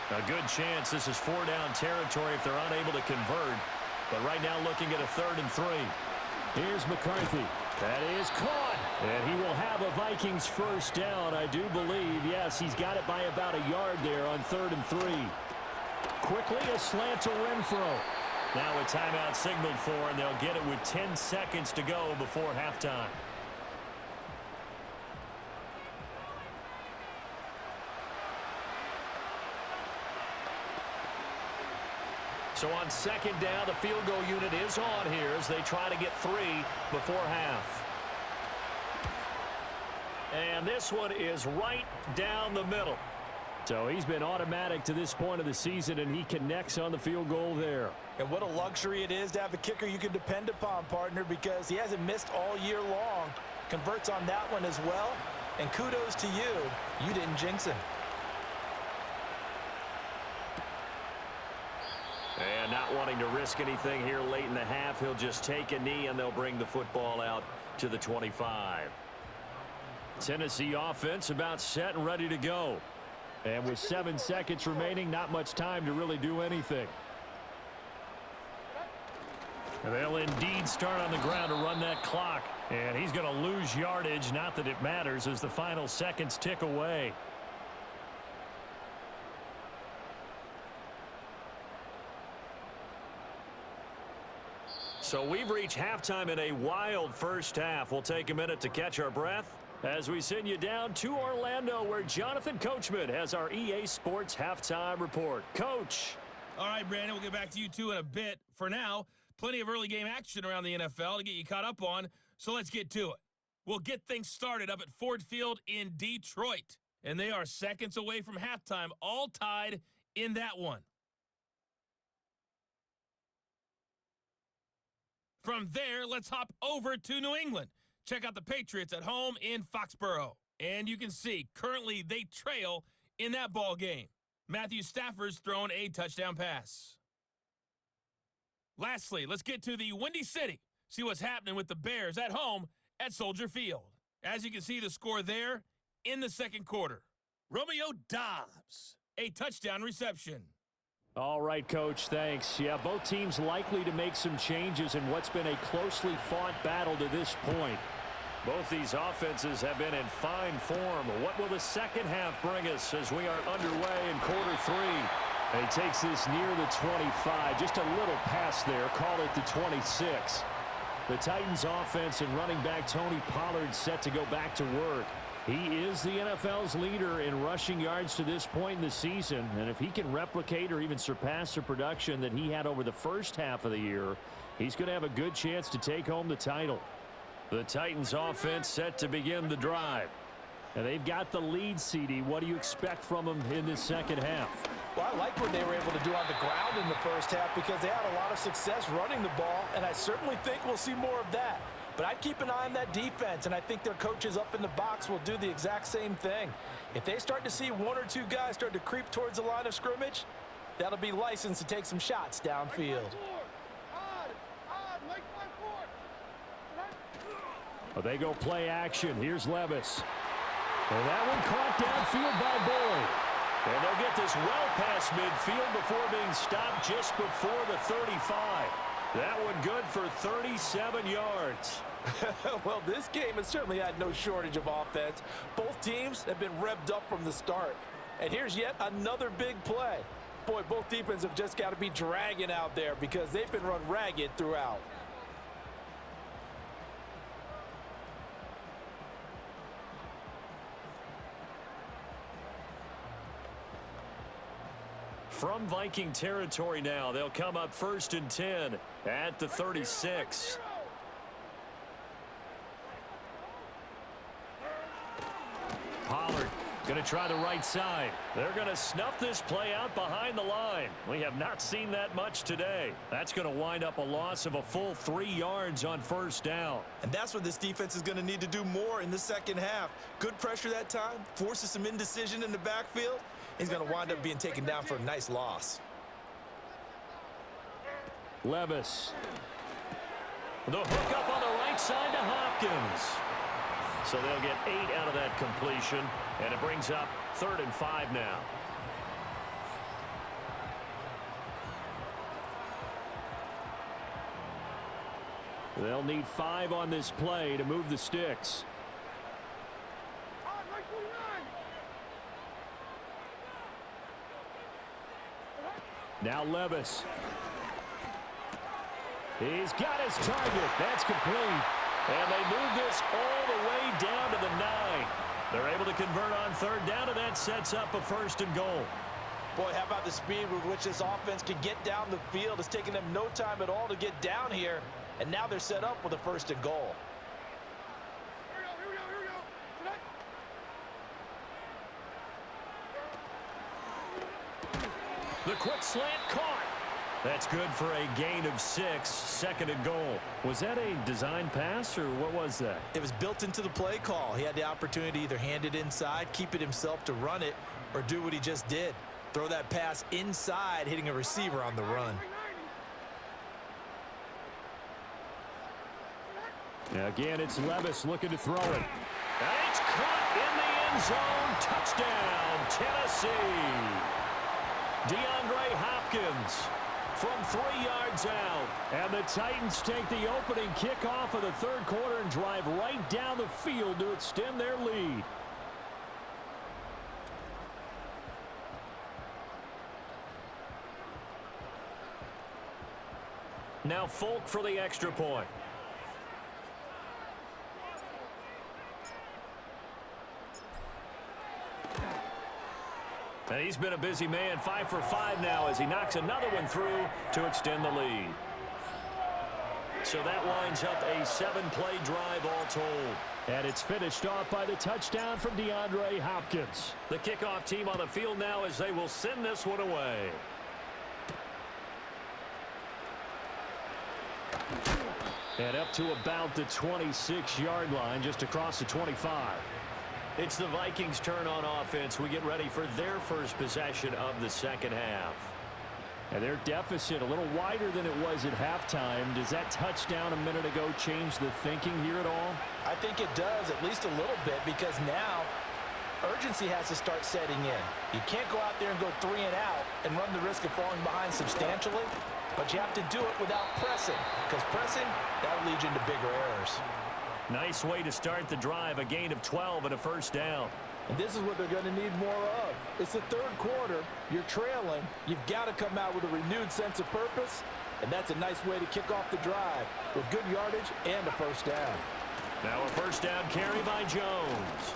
A good chance this is 4-down territory if they're unable to convert. But right now looking at a 3rd and 3. Here's McCarthy. That is caught. And he will have a Vikings first down, I do believe. Yes, he's got it by about a yard there on 3rd and 3. Quickly a slant to Renfro. Now a timeout signaled for, and they'll get it with 10 seconds to go before halftime. So on 2nd down, the field goal unit is on here as they try to get 3 before half. And this one is right down the middle. So he's been automatic to this point of the season, and he connects on the field goal there. And what a luxury it is to have a kicker you can depend upon, partner, because he hasn't missed all year long. Converts on that one as well. And kudos to you. You didn't jinx him. And not wanting to risk anything here late in the half, he'll just take a knee, and they'll bring the football out to the 25. Tennessee offense about set and ready to go. And with 7 seconds remaining, not much time to really do anything. And they'll indeed start on the ground to run that clock. And he's going to lose yardage, not that it matters, as the final seconds tick away. So we've reached halftime in a wild first half. We'll take a minute to catch our breath as we send you down to Orlando, where Jonathan Coachman has our EA Sports halftime report. Coach. All right, Brandon, we'll get back to you two in a bit. For now, plenty of early game action around the NFL to get you caught up on, so let's get to it. We'll get things started up at Ford Field in Detroit, and they are seconds away from halftime, all tied in that one. From there, let's hop over to New England. Check out the Patriots at home in Foxborough. And you can see, currently they trail in that ball game. Matthew Stafford's thrown a touchdown pass. Lastly, let's get to the Windy City. See what's happening with the Bears at home at Soldier Field. As you can see, the score there in the second quarter. Romeo Doubs, a touchdown reception. All right, Coach, thanks. Yeah, both teams likely to make some changes in what's been a closely fought battle to this point. Both these offenses have been in fine form. What will the second half bring us as we are underway in quarter three? And he takes this near the 25. Just a little pass there. Call it the 26. The Titans offense and running back Tony Pollard set to go back to work. He is the NFL's leader in rushing yards to this point in the season. And if he can replicate or even surpass the production that he had over the first half of the year, he's going to have a good chance to take home the title. The Titans offense set to begin the drive. And they've got the lead, CD. What do you expect from them in this second half? Well, I like what they were able to do on the ground in the first half because they had a lot of success running the ball, and I certainly think we'll see more of that. But I'd keep an eye on that defense, and I think their coaches up in the box will do the exact same thing. If they start to see one or two guys start to creep towards the line of scrimmage, that'll be licensed to take some shots downfield. Well, they go play action. Here's Levis. And that one caught downfield by Boyd. And they'll get this well past midfield before being stopped just before the 35. That one good for 37 yards. Well, this game has certainly had no shortage of offense. Both teams have been revved up from the start. And here's yet another big play. Boy, both defenses have just got to be dragging out there because they've been run ragged throughout. From Viking territory now, they'll come up 1st and 10 at the 36. Pollard going to try the right side. They're going to snuff this play out behind the line. We have not seen that much today. That's going to wind up a loss of a full 3 yards on 1st down. And that's what this defense is going to need to do more in the second half. Good pressure that time, forces some indecision in the backfield. He's going to wind up being taken down for a nice loss. Levis. The hook up on the right side to Hopkins. So they'll get 8 out of that completion, and it brings up 3rd and 5 now. They'll need 5 on this play to move the sticks. Now Levis. He's got his target. That's complete. And they move this all the way down to the 9. They're able to convert on 3rd down, and that sets up a 1st and goal. Boy, how about the speed with which this offense can get down the field? It's taken them no time at all to get down here, and now they're set up with a 1st and goal. The quick slant caught. That's good for a gain of 6, 2nd and goal. Was that a design pass, or what was that? It was built into the play call. He had the opportunity to either hand it inside, keep it himself to run it, or do what he just did. Throw that pass inside, hitting a receiver on the run. Again, it's Levis looking to throw it. And it's caught in the end zone. Touchdown, Tennessee. DeAndre Hopkins from 3 yards out. And the Titans take the opening kickoff of the 3rd quarter and drive right down the field to extend their lead. Now Folk for the extra point. And he's been a busy man, 5 for 5 now as he knocks another one through to extend the lead. So that winds up a 7-play drive all told. And it's finished off by the touchdown from DeAndre Hopkins. The kickoff team on the field now as they will send this one away. And up to about the 26-yard line, just across the 25. It's the Vikings' turn on offense. We get ready for their first possession of the second half. And their deficit a little wider than it was at halftime. Does that touchdown a minute ago change the thinking here at all? I think it does, at least a little bit, because now urgency has to start setting in. You can't go out there and go 3 and out and run the risk of falling behind substantially, but you have to do it without pressing, because pressing, that'll lead you into bigger errors. Nice way to start the drive, a gain of 12 and a first down. And this is what they're going to need more of. It's the third quarter. You're trailing. You've got to come out with a renewed sense of purpose, and that's a nice way to kick off the drive with good yardage and a first down. Now a first down carry by Jones.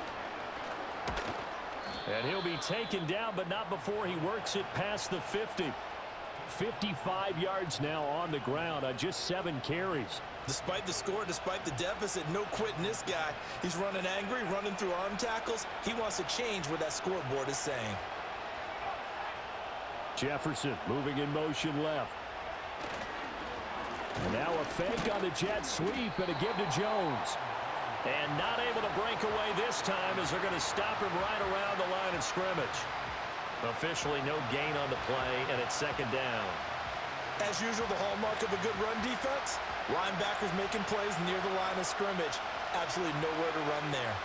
And he'll be taken down, but not before he works it past the 50. 55 yards now on the ground on just 7 carries. Despite the score, despite the deficit, no quitting this guy. He's running angry, running through arm tackles. He wants to change what that scoreboard is saying. Jefferson moving in motion left. And now a fake on the jet sweep and a give to Jones. And not able to break away this time as they're going to stop him right around the line of scrimmage. Officially no gain on the play, and it's second down. As usual, the hallmark of a good run defense, linebackers making plays near the line of scrimmage. Absolutely nowhere to run there.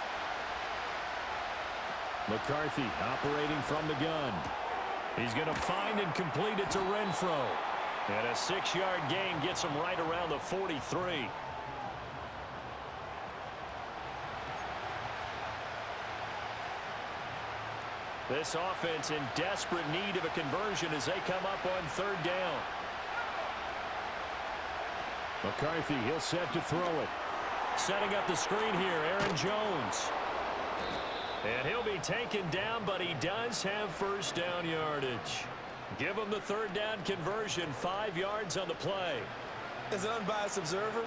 McCarthy operating from the gun. He's going to find and complete it to Renfro. And a 6-yard gain gets him right around the 43. This offense in desperate need of a conversion as they come up on third down. McCarthy, he'll set to throw it. Setting up the screen here, Aaron Jones. And he'll be taken down, but he does have first down yardage. Give him the third down conversion, 5 yards on the play. As an unbiased observer,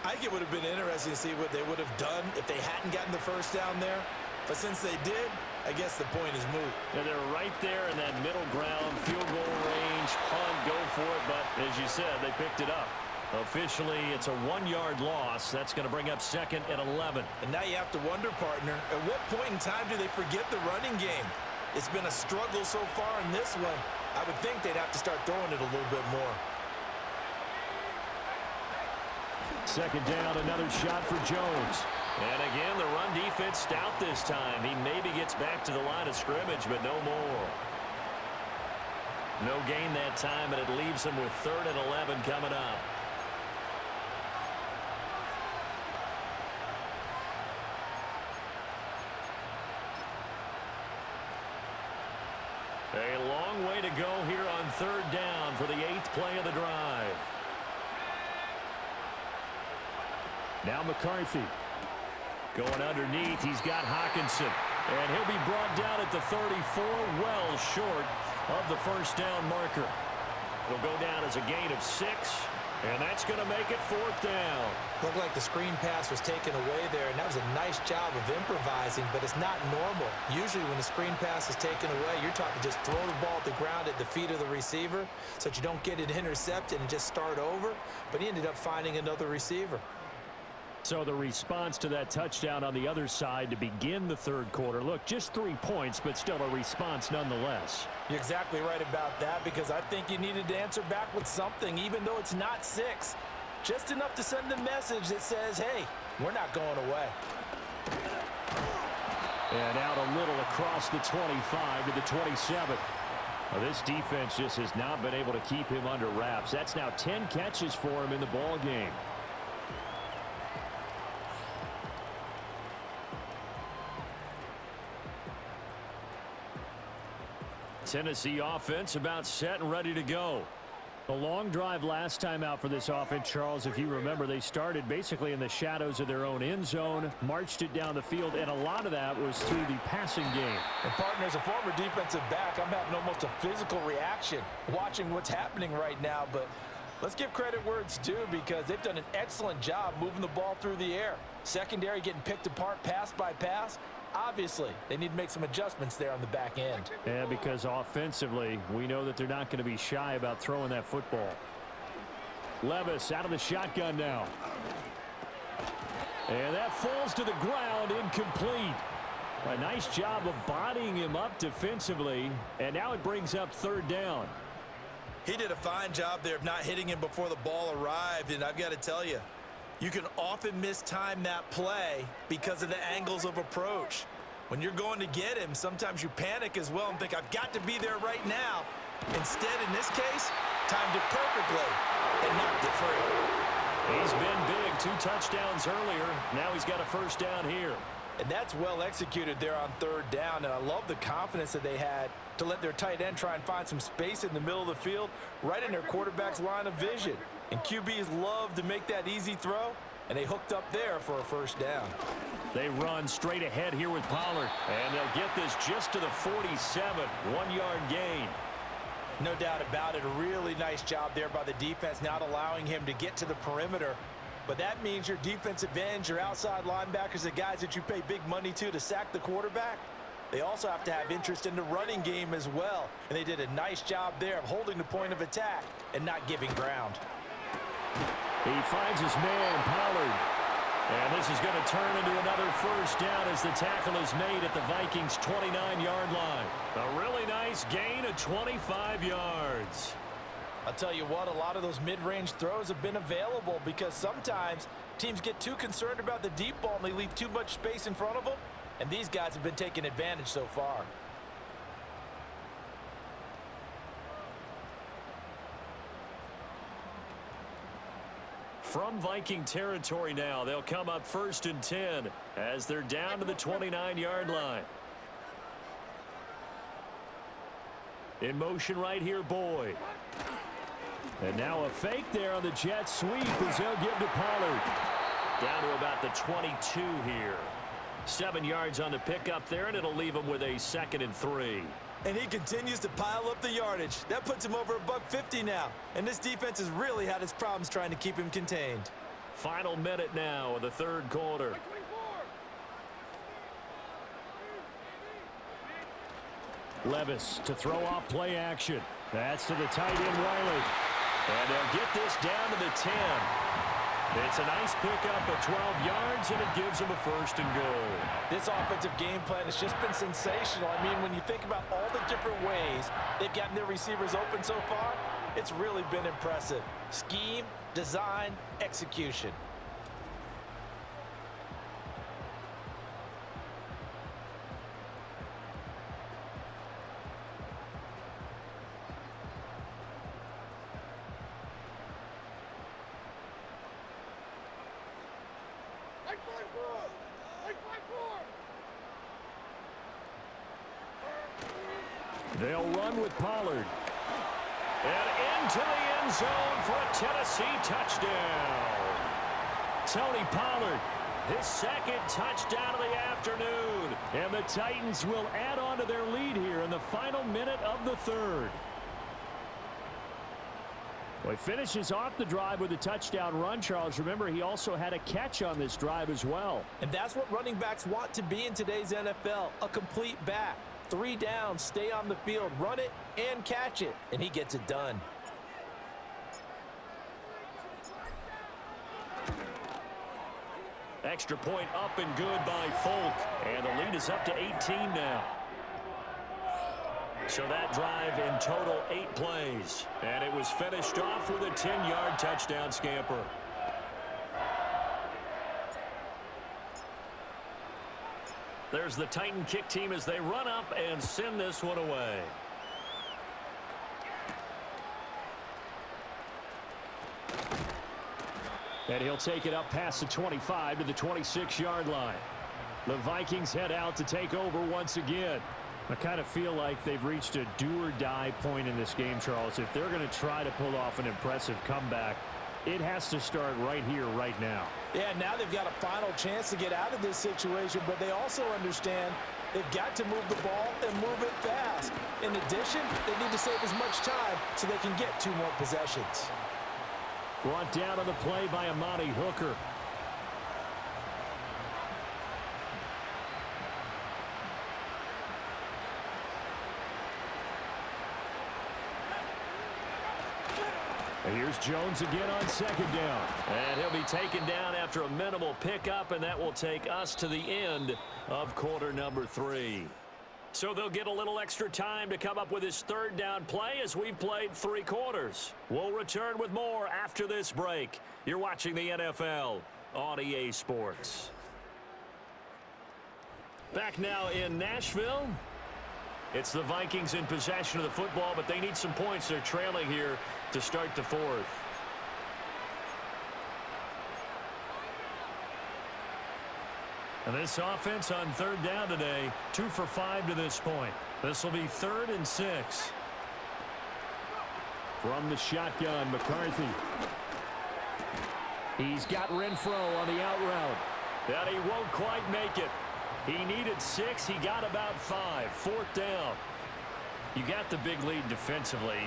I think it would have been interesting to see what they would have done if they hadn't gotten the first down there. But since they did, I guess the point is moot. And they're right there in that middle ground, field goal range, punt, go for it. But as you said, they picked it up. Officially, it's a 1-yard loss. That's going to bring up second and 11. And now you have to wonder, partner, at what point in time do they forget the running game? It's been a struggle so far in this one. I would think they'd have to start throwing it a little bit more. Second down, another shot for Jones. And again, the run defense stout this time. He maybe gets back to the line of scrimmage, but no more. No gain that time, and it leaves him with 3rd and 11 coming up. A long way to go here on third down for the 8th play of the drive. Now McCarthy. Going underneath, he's got Hockenson. And he'll be brought down at the 34, well short of the first down marker. It'll go down as a gain of 6, and that's going to make it 4th down. Looked like the screen pass was taken away there, and that was a nice job of improvising, but it's not normal. Usually when the screen pass is taken away, you're taught to just throw the ball at the ground at the feet of the receiver so that you don't get it intercepted and just start over, but he ended up finding another receiver. So the response to that touchdown on the other side to begin the third quarter. Look, just 3 points, but still a response nonetheless. You're exactly right about that, because I think you needed to answer back with something, even though it's not 6. Just enough to send a message that says, hey, we're not going away. And out a little across the 25 to the 27. Well, this defense just has not been able to keep him under wraps. That's now 10 catches for him in the ball game. Tennessee offense about set and ready to go. The long drive last time out for this offense, Charles, if you remember, they started basically in the shadows of their own end zone, marched it down the field, and a lot of that was through the passing game. And partner, as a former defensive back, I'm having almost a physical reaction watching what's happening right now, but let's give credit where it's due, because they've done an excellent job moving the ball through the air. Secondary getting picked apart pass by pass. Obviously, they need to make some adjustments there on the back end. Yeah, because offensively, we know that they're not going to be shy about throwing that football. Levis out of the shotgun now. And that falls to the ground, incomplete. A nice job of bodying him up defensively, and now it brings up third down. He did a fine job there of not hitting him before the ball arrived, and I've got to tell you, you can often mistime that play because of the angles of approach. When you're going to get him, sometimes you panic as well and think, I've got to be there right now. Instead, in this case, timed it perfectly and knocked it free. He's been big, 2 touchdowns earlier. Now he's got a first down here. And that's well executed there on third down, and I love the confidence that they had to let their tight end try and find some space in the middle of the field, right in their quarterback's line of vision. And QBs love to make that easy throw, and they hooked up there for a first down. They run straight ahead here with Pollard, and they'll get this just to the 47, 1-yard gain. No doubt about it, a really nice job there by the defense, not allowing him to get to the perimeter. But that means your defensive ends, your outside linebackers, the guys that you pay big money to sack the quarterback, they also have to have interest in the running game as well. And they did a nice job there of holding the point of attack and not giving ground. He finds his man, Pollard. And this is going to turn into another first down as the tackle is made at the Vikings' 29-yard line. A really nice gain of 25 yards. I'll tell you what, a lot of those mid-range throws have been available because sometimes teams get too concerned about the deep ball and they leave too much space in front of them, and these guys have been taking advantage so far. From Viking territory now, they'll come up 1st and 10 as they're down to the 29-yard line. In motion right here, Boyd. And now a fake there on the jet sweep as they'll give to Pollard. Down to about the 22 here. 7 yards on the pickup there, and it'll leave him with a 2nd and 3. And he continues to pile up the yardage. That puts him over $150 now. And this defense has really had its problems trying to keep him contained. Final minute now of the third quarter. Levis to throw off play action. That's to the tight end, Wiley. And they'll get this down to the 10. It's a nice pickup of 12 yards, and it gives them a 1st and goal. This offensive game plan has just been sensational. I mean, when you think about all the different ways they've gotten their receivers open so far, it's really been impressive. Scheme, design, execution. They'll run with Pollard. And into the end zone for a Tennessee touchdown. Tony Pollard, his 2nd touchdown of the afternoon. And the Titans will add on to their lead here in the final minute of the third. Well, he finishes off the drive with a touchdown run, Charles. Remember, he also had a catch on this drive as well. And that's what running backs want to be in today's NFL, a complete back. 3 downs, stay on the field, run it, and catch it. And he gets it done. Extra point up and good by Folk. And the lead is up to 18 now. So that drive in total 8 plays. And it was finished off with a 10-yard touchdown scamper. There's the Titan kick team as they run up and send this one away. And he'll take it up past the 25 to the 26-yard line. The Vikings head out to take over once again. I kind of feel like they've reached a do-or-die point in this game, Charles. If they're going to try to pull off an impressive comeback, it has to start right here, right now. Yeah, now they've got a final chance to get out of this situation, but they also understand they've got to move the ball and move it fast. In addition, they need to save as much time so they can get 2 more possessions. Brought down on the play by Amani Hooker. And here's Jones again on second down. And he'll be taken down after a minimal pickup, and that will take us to the end of quarter number 3. So they'll get a little extra time to come up with his third down play as we've played 3 quarters. We'll return with more after this break. You're watching the NFL on EA Sports. Back now in Nashville. It's the Vikings in possession of the football, but they need some points. They're trailing here to start the 4th. And this offense on third down today, 2 for 5 to this point. This will be 3rd and 6. From the shotgun, McCarthy. He's got Renfro on the out route. And he won't quite make it. He needed 6. He got about 5. 4th down. You got the big lead defensively.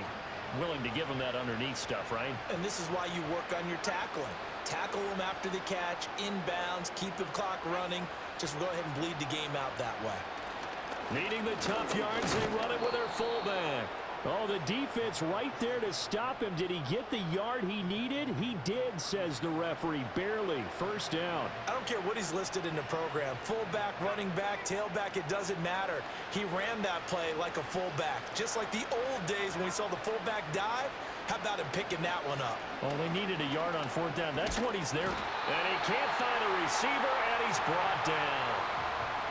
Willing to give him that underneath stuff, right? And this is why you work on your tackling. Tackle them after the catch, inbounds, keep the clock running. Just go ahead and bleed the game out that way. Needing the tough yards, they run it with their fullback. Oh, the defense right there to stop him. Did he get the yard he needed? He did, says the referee. Barely. 1st down. I don't care what he's listed in the program. Fullback, running back, tailback, it doesn't matter. He ran that play like a fullback. Just like the old days when we saw the fullback dive. How about him picking that one up? Well, they needed a yard on 4th down. That's what he's there. And he can't find a receiver, and he's brought down.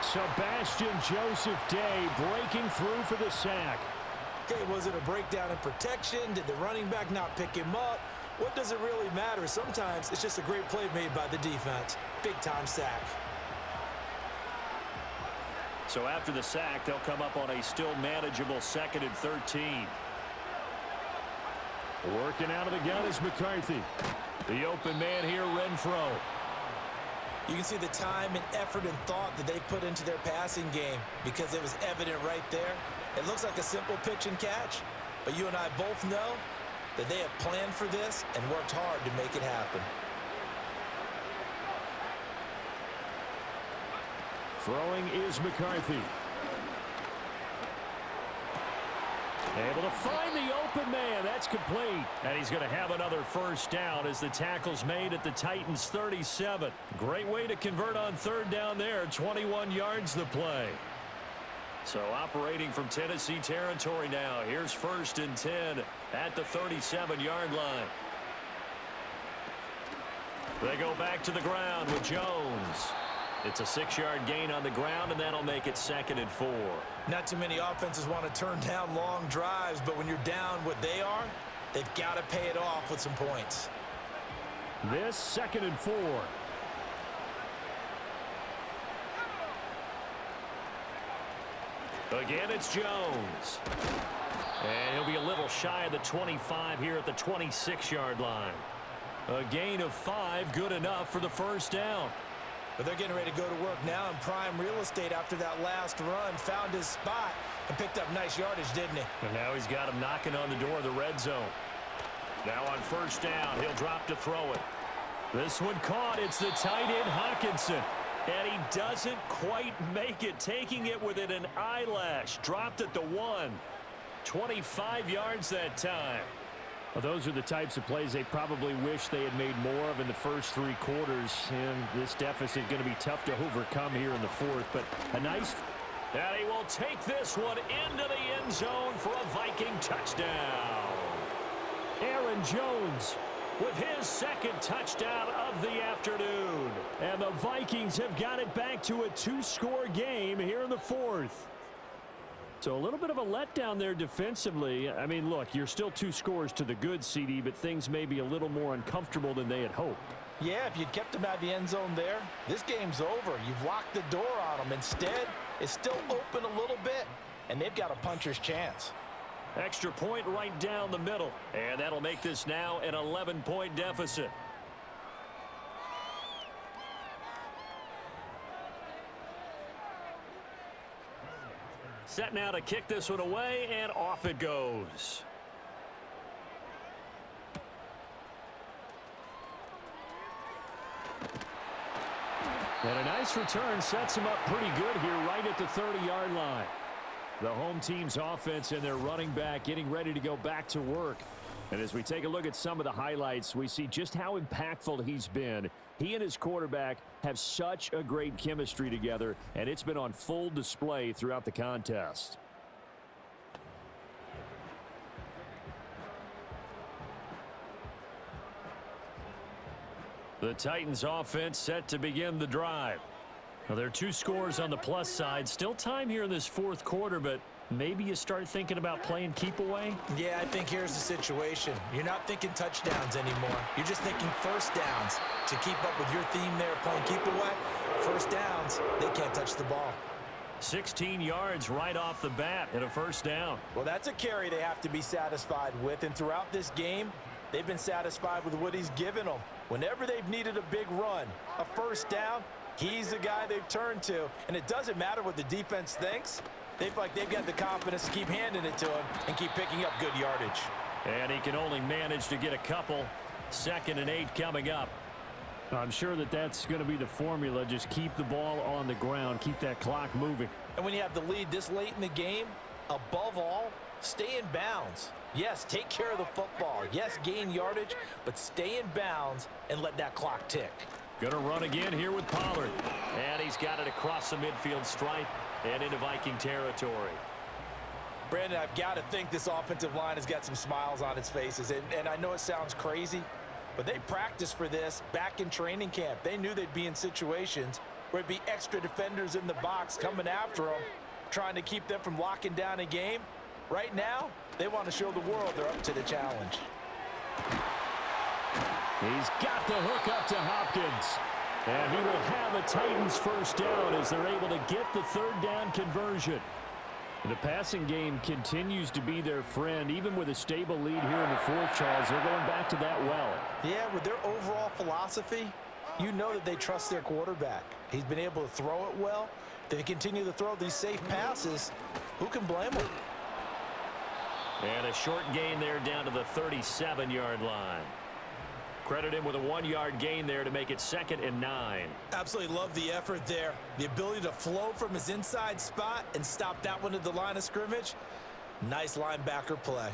Sebastian Joseph Day breaking through for the sack. Okay, was it a breakdown in protection? Did the running back not pick him up? What does it really matter? Sometimes it's just a great play made by the defense. Big-time sack. So after the sack, they'll come up on a still manageable 2nd and 13. Working out of the gun is McCarthy. The open man here, Renfro. You can see the time and effort and thought that they put into their passing game because it was evident right there. It looks like a simple pitch and catch, but you and I both know that they have planned for this and worked hard to make it happen. Throwing is McCarthy. Able to find the open man. That's complete. And he's going to have another 1st down as the tackle's made at the Titans' 37. Great way to convert on 3rd down there. 21 yards the play. So operating from Tennessee territory now. Here's 1st and 10 at the 37-yard line. They go back to the ground with Jones. It's a 6-yard gain on the ground, and that'll make it 2nd and 4. Not too many offenses want to turn down long drives, but when you're down what they are, they've got to pay it off with some points. This 2nd and 4. Again, it's Jones. And he'll be a little shy of the 25 here at the 26-yard line. A gain of 5, good enough for the 1st down. But they're getting ready to go to work now in prime real estate after that last run. Found his spot and picked up nice yardage, didn't he? And now he's got him knocking on the door of the red zone. Now on 1st down, he'll drop to throw it. This one caught. It's the tight end, Hawkinson. And he doesn't quite make it, taking it within an eyelash. Dropped at the 1. 25 yards that time. Well, those are the types of plays they probably wish they had made more of in the first 3 quarters. And this deficit going to be tough to overcome here in the 4th. But a nice... And he will take this one into the end zone for a Viking touchdown. Aaron Jones with his 2nd touchdown of the afternoon. And the Vikings have got it back to a 2-score game here in the 4th. So a little bit of a letdown there defensively. I mean, look, you're still 2 scores to the good, CD, but things may be a little more uncomfortable than they had hoped. Yeah, if you'd kept them out of the end zone there, this game's over. You've locked the door on them. Instead, it's still open a little bit, and they've got a puncher's chance. Extra point right down the middle, and that'll make this now an 11-point deficit. Set now to kick this one away, and off it goes. And a nice return sets him up pretty good here right at the 30-yard line. The home team's offense and their running back getting ready to go back to work. And as we take a look at some of the highlights, we see just how impactful he's been. He and his quarterback have such a great chemistry together, and it's been on full display throughout the contest. The Titans offense set to begin the drive. Now, there are 2 scores on the plus side. Still time here in this fourth quarter, but maybe you start thinking about playing keep away? Yeah, I think here's the situation. You're not thinking touchdowns anymore. You're just thinking first downs. To keep up with your theme there, playing keep away, first downs, they can't touch the ball. 16 yards right off the bat and a first down. Well, that's a carry they have to be satisfied with, and throughout this game, they've been satisfied with what he's given them. Whenever they've needed a big run, a first down, he's the guy they've turned to. And it doesn't matter what the defense thinks. They've got the confidence to keep handing it to him and keep picking up good yardage. And he can only manage to get a couple. 2nd and 8 coming up. I'm sure that's going to be the formula. Just keep the ball on the ground. Keep that clock moving. And when you have the lead this late in the game, above all, stay in bounds. Yes, take care of the football. Yes, gain yardage, but stay in bounds and let that clock tick. Going to run again here with Pollard. And he's got it across the midfield stripe and into Viking territory. Brandon, I've got to think this offensive line has got some smiles on its faces. And I know it sounds crazy, but they practiced for this back in training camp. They knew they'd be in situations where it'd be extra defenders in the box coming after them, trying to keep them from locking down a game. Right now, they want to show the world they're up to the challenge. He's got the hook up to Hopkins. And he will have a Titans first down as they're able to get the 3rd down conversion. The passing game continues to be their friend. Even with a stable lead here in the 4th, Charles, they're going back to that well. Yeah, with their overall philosophy, you know that they trust their quarterback. He's been able to throw it well. They continue to throw these safe passes. Who can blame them? And a short gain there down to the 37-yard line. Credit him with a 1-yard gain there to make it 2nd and 9. Absolutely love the effort there. The ability to flow from his inside spot and stop that one at the line of scrimmage. Nice linebacker play.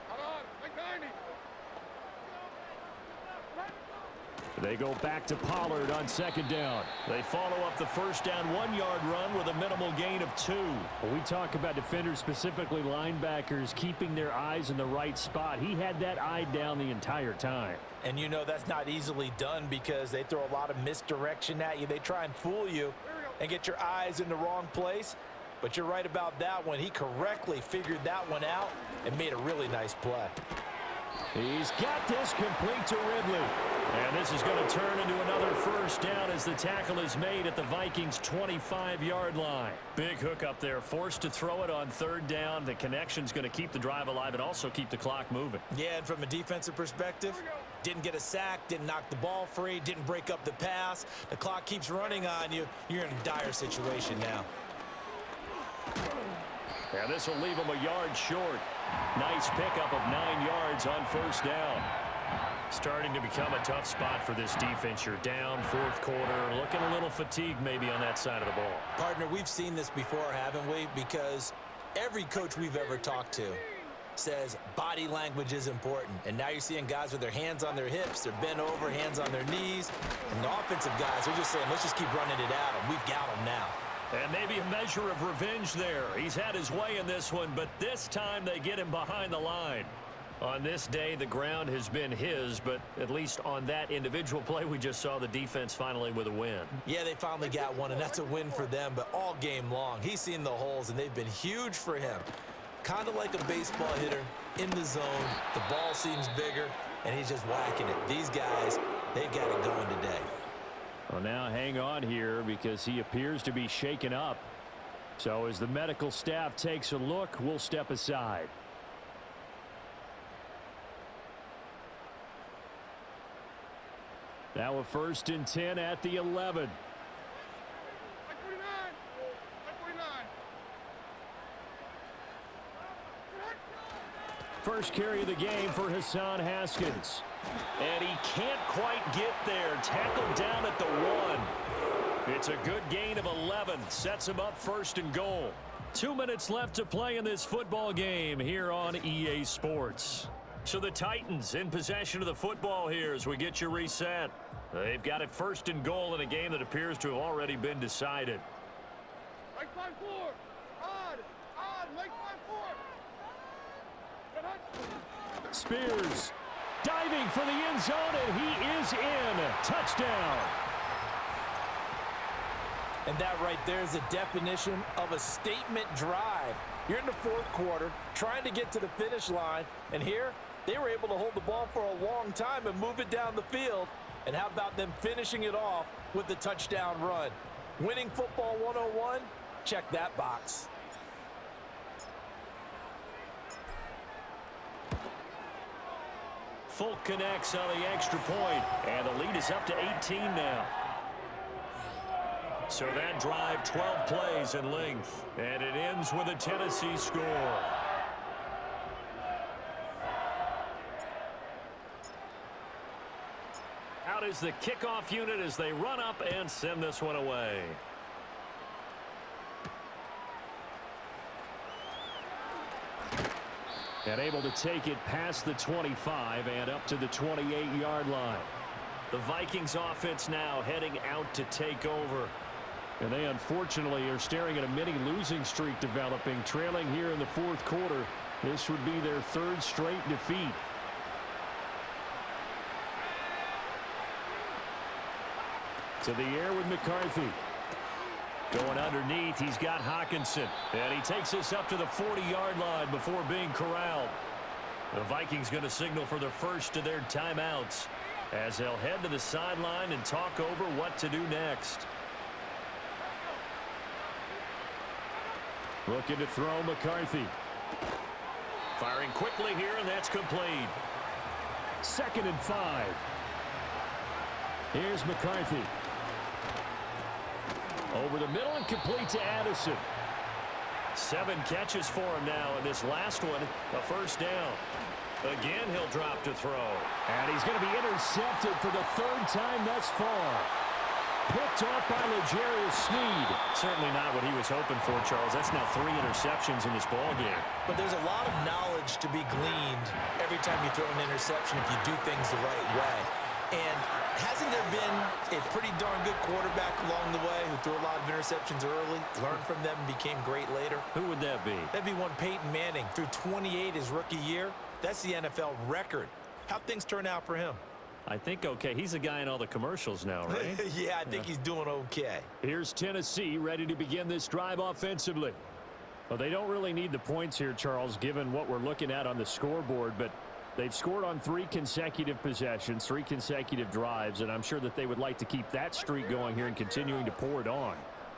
Hold on, like 90. They go back to Pollard on 2nd down. They follow up the first down 1-yard run with a minimal gain of 2. When we talk about defenders, specifically linebackers, keeping their eyes in the right spot, he had that eye down the entire time. And you know that's not easily done because they throw a lot of misdirection at you. They try and fool you and get your eyes in the wrong place. But you're right about that one. He correctly figured that one out and made a really nice play. He's got this complete to Ridley. And this is going to turn into another first down as the tackle is made at the Vikings' 25-yard line. Big hook up there, forced to throw it on 3rd down. The connection's going to keep the drive alive and also keep the clock moving. Yeah, and from a defensive perspective, didn't get a sack, didn't knock the ball free, didn't break up the pass. The clock keeps running on you. You're in a dire situation now. And this will leave him a yard short. Nice pickup of 9 yards on first down. Starting to become a tough spot for this defense. You're down 4th quarter, looking a little fatigued maybe on that side of the ball. Partner, we've seen this before, haven't we? Because every coach we've ever talked to says body language is important. And now you're seeing guys with their hands on their hips, they're bent over, hands on their knees. And the offensive guys are just saying, let's just keep running it at them. We've got them now. And maybe a measure of revenge there. He's had his way in this one, but this time they get him behind the line. On this day, the ground has been his, but at least on that individual play, we just saw the defense finally with a win. Yeah, they finally got one, and that's a win for them, but all game long, he's seen the holes, and they've been huge for him. Kind of like a baseball hitter in the zone. The ball seems bigger, and he's just whacking it. These guys, they've got it going today. Well, now hang on here because he appears to be shaken up. So as the medical staff takes a look, we'll step aside. Now a 1st and 10 at the 11. Like 49. Like 49. First carry of the game for Hassan Haskins. And he can't quite get there. Tackled down at the 1. It's a good gain of 11. Sets him up 1st and goal. 2 minutes left to play in this football game here on EA Sports. So the Titans in possession of the football here as we get you reset. They've got it 1st and goal in a game that appears to have already been decided. Like 5-4. Odd. Like 5-4. Spears diving for the end zone, and he is in. Touchdown. And that right there is a definition of a statement drive. You're in the 4th quarter, trying to get to the finish line, and here they were able to hold the ball for a long time and move it down the field. And how about them finishing it off with the touchdown run? Winning football 101? Check that box. Folk connects on the extra point, and the lead is up to 18 now. So that drive, 12 plays in length, and it ends with a Tennessee score. Out is the kickoff unit as they run up and send this one away. And able to take it past the 25 and up to the 28-yard line. The Vikings offense now heading out to take over. And they unfortunately are staring at a mini losing streak developing, trailing here in the 4th quarter. This would be their 3rd straight defeat. To the air with McCarthy. Going underneath, he's got Hawkinson. And he takes this up to the 40-yard line before being corralled. The Vikings going to signal for the first of their timeouts as they'll head to the sideline and talk over what to do next. Looking to throw McCarthy. Firing quickly here, and that's complete. 2nd and 5. Here's McCarthy. Over the middle and complete to Addison. 7 catches for him now, and this last one, a first down. Again, he'll drop to throw. And he's going to be intercepted for the 3rd time thus far. Picked off by L'Jarius Sneed. Certainly not what he was hoping for, Charles. That's now 3 interceptions in this ball game. But there's a lot of knowledge to be gleaned every time you throw an interception if you do things the right way. And hasn't there been a pretty darn good quarterback along the way who threw a lot of interceptions early, learned from them, and became great later? Who would that be? That'd be one Peyton Manning. Threw 28 his rookie year. That's the NFL record. How'd things turn out for him? I think okay. He's the guy in all the commercials now, right? Yeah, I think he's doing okay. Here's Tennessee ready to begin this drive offensively. Well, they don't really need the points here, Charles, given what we're looking at on the scoreboard, but they've scored on 3 consecutive possessions, 3 consecutive drives, and I'm sure that they would like to keep that streak going here and continuing to pour it on.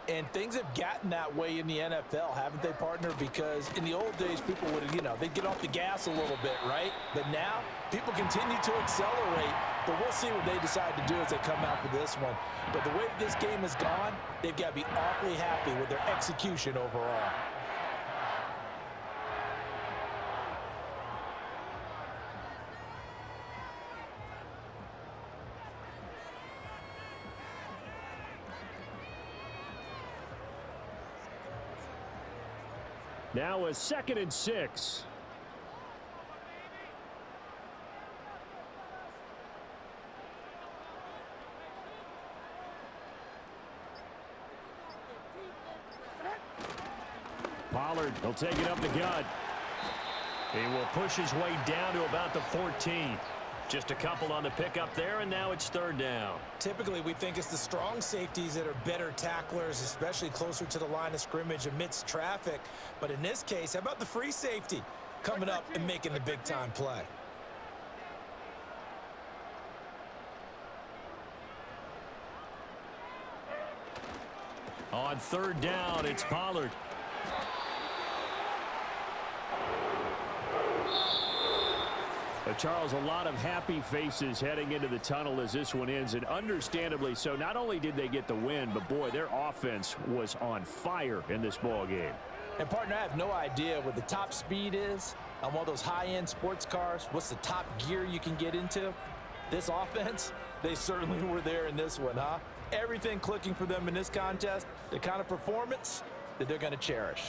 And things have gotten that way in the NFL, haven't they, partner? Because in the old days, people would, they'd get off the gas a little bit, right? But now, people continue to accelerate, but we'll see what they decide to do as they come out for this one. But the way this game has gone, they've got to be awfully happy with their execution overall. Now a 2nd and 6. Pollard, he'll take it up the gut. He will push his way down to about the 14. Just a couple on the pickup there, and now it's 3rd down. Typically, we think it's the strong safeties that are better tacklers, especially closer to the line of scrimmage amidst traffic. But in this case, how about the free safety coming up and making the big-time play? On 3rd down, it's Pollard. Charles, a lot of happy faces heading into the tunnel as this one ends, and understandably so. Not only did they get the win, but boy, their offense was on fire in this ball game. And partner, I have no idea what the top speed is on one of those high-end sports cars. What's the top gear you can get into? This offense, they certainly were there in this one, huh? Everything clicking for them in this contest, the kind of performance that they're going to cherish.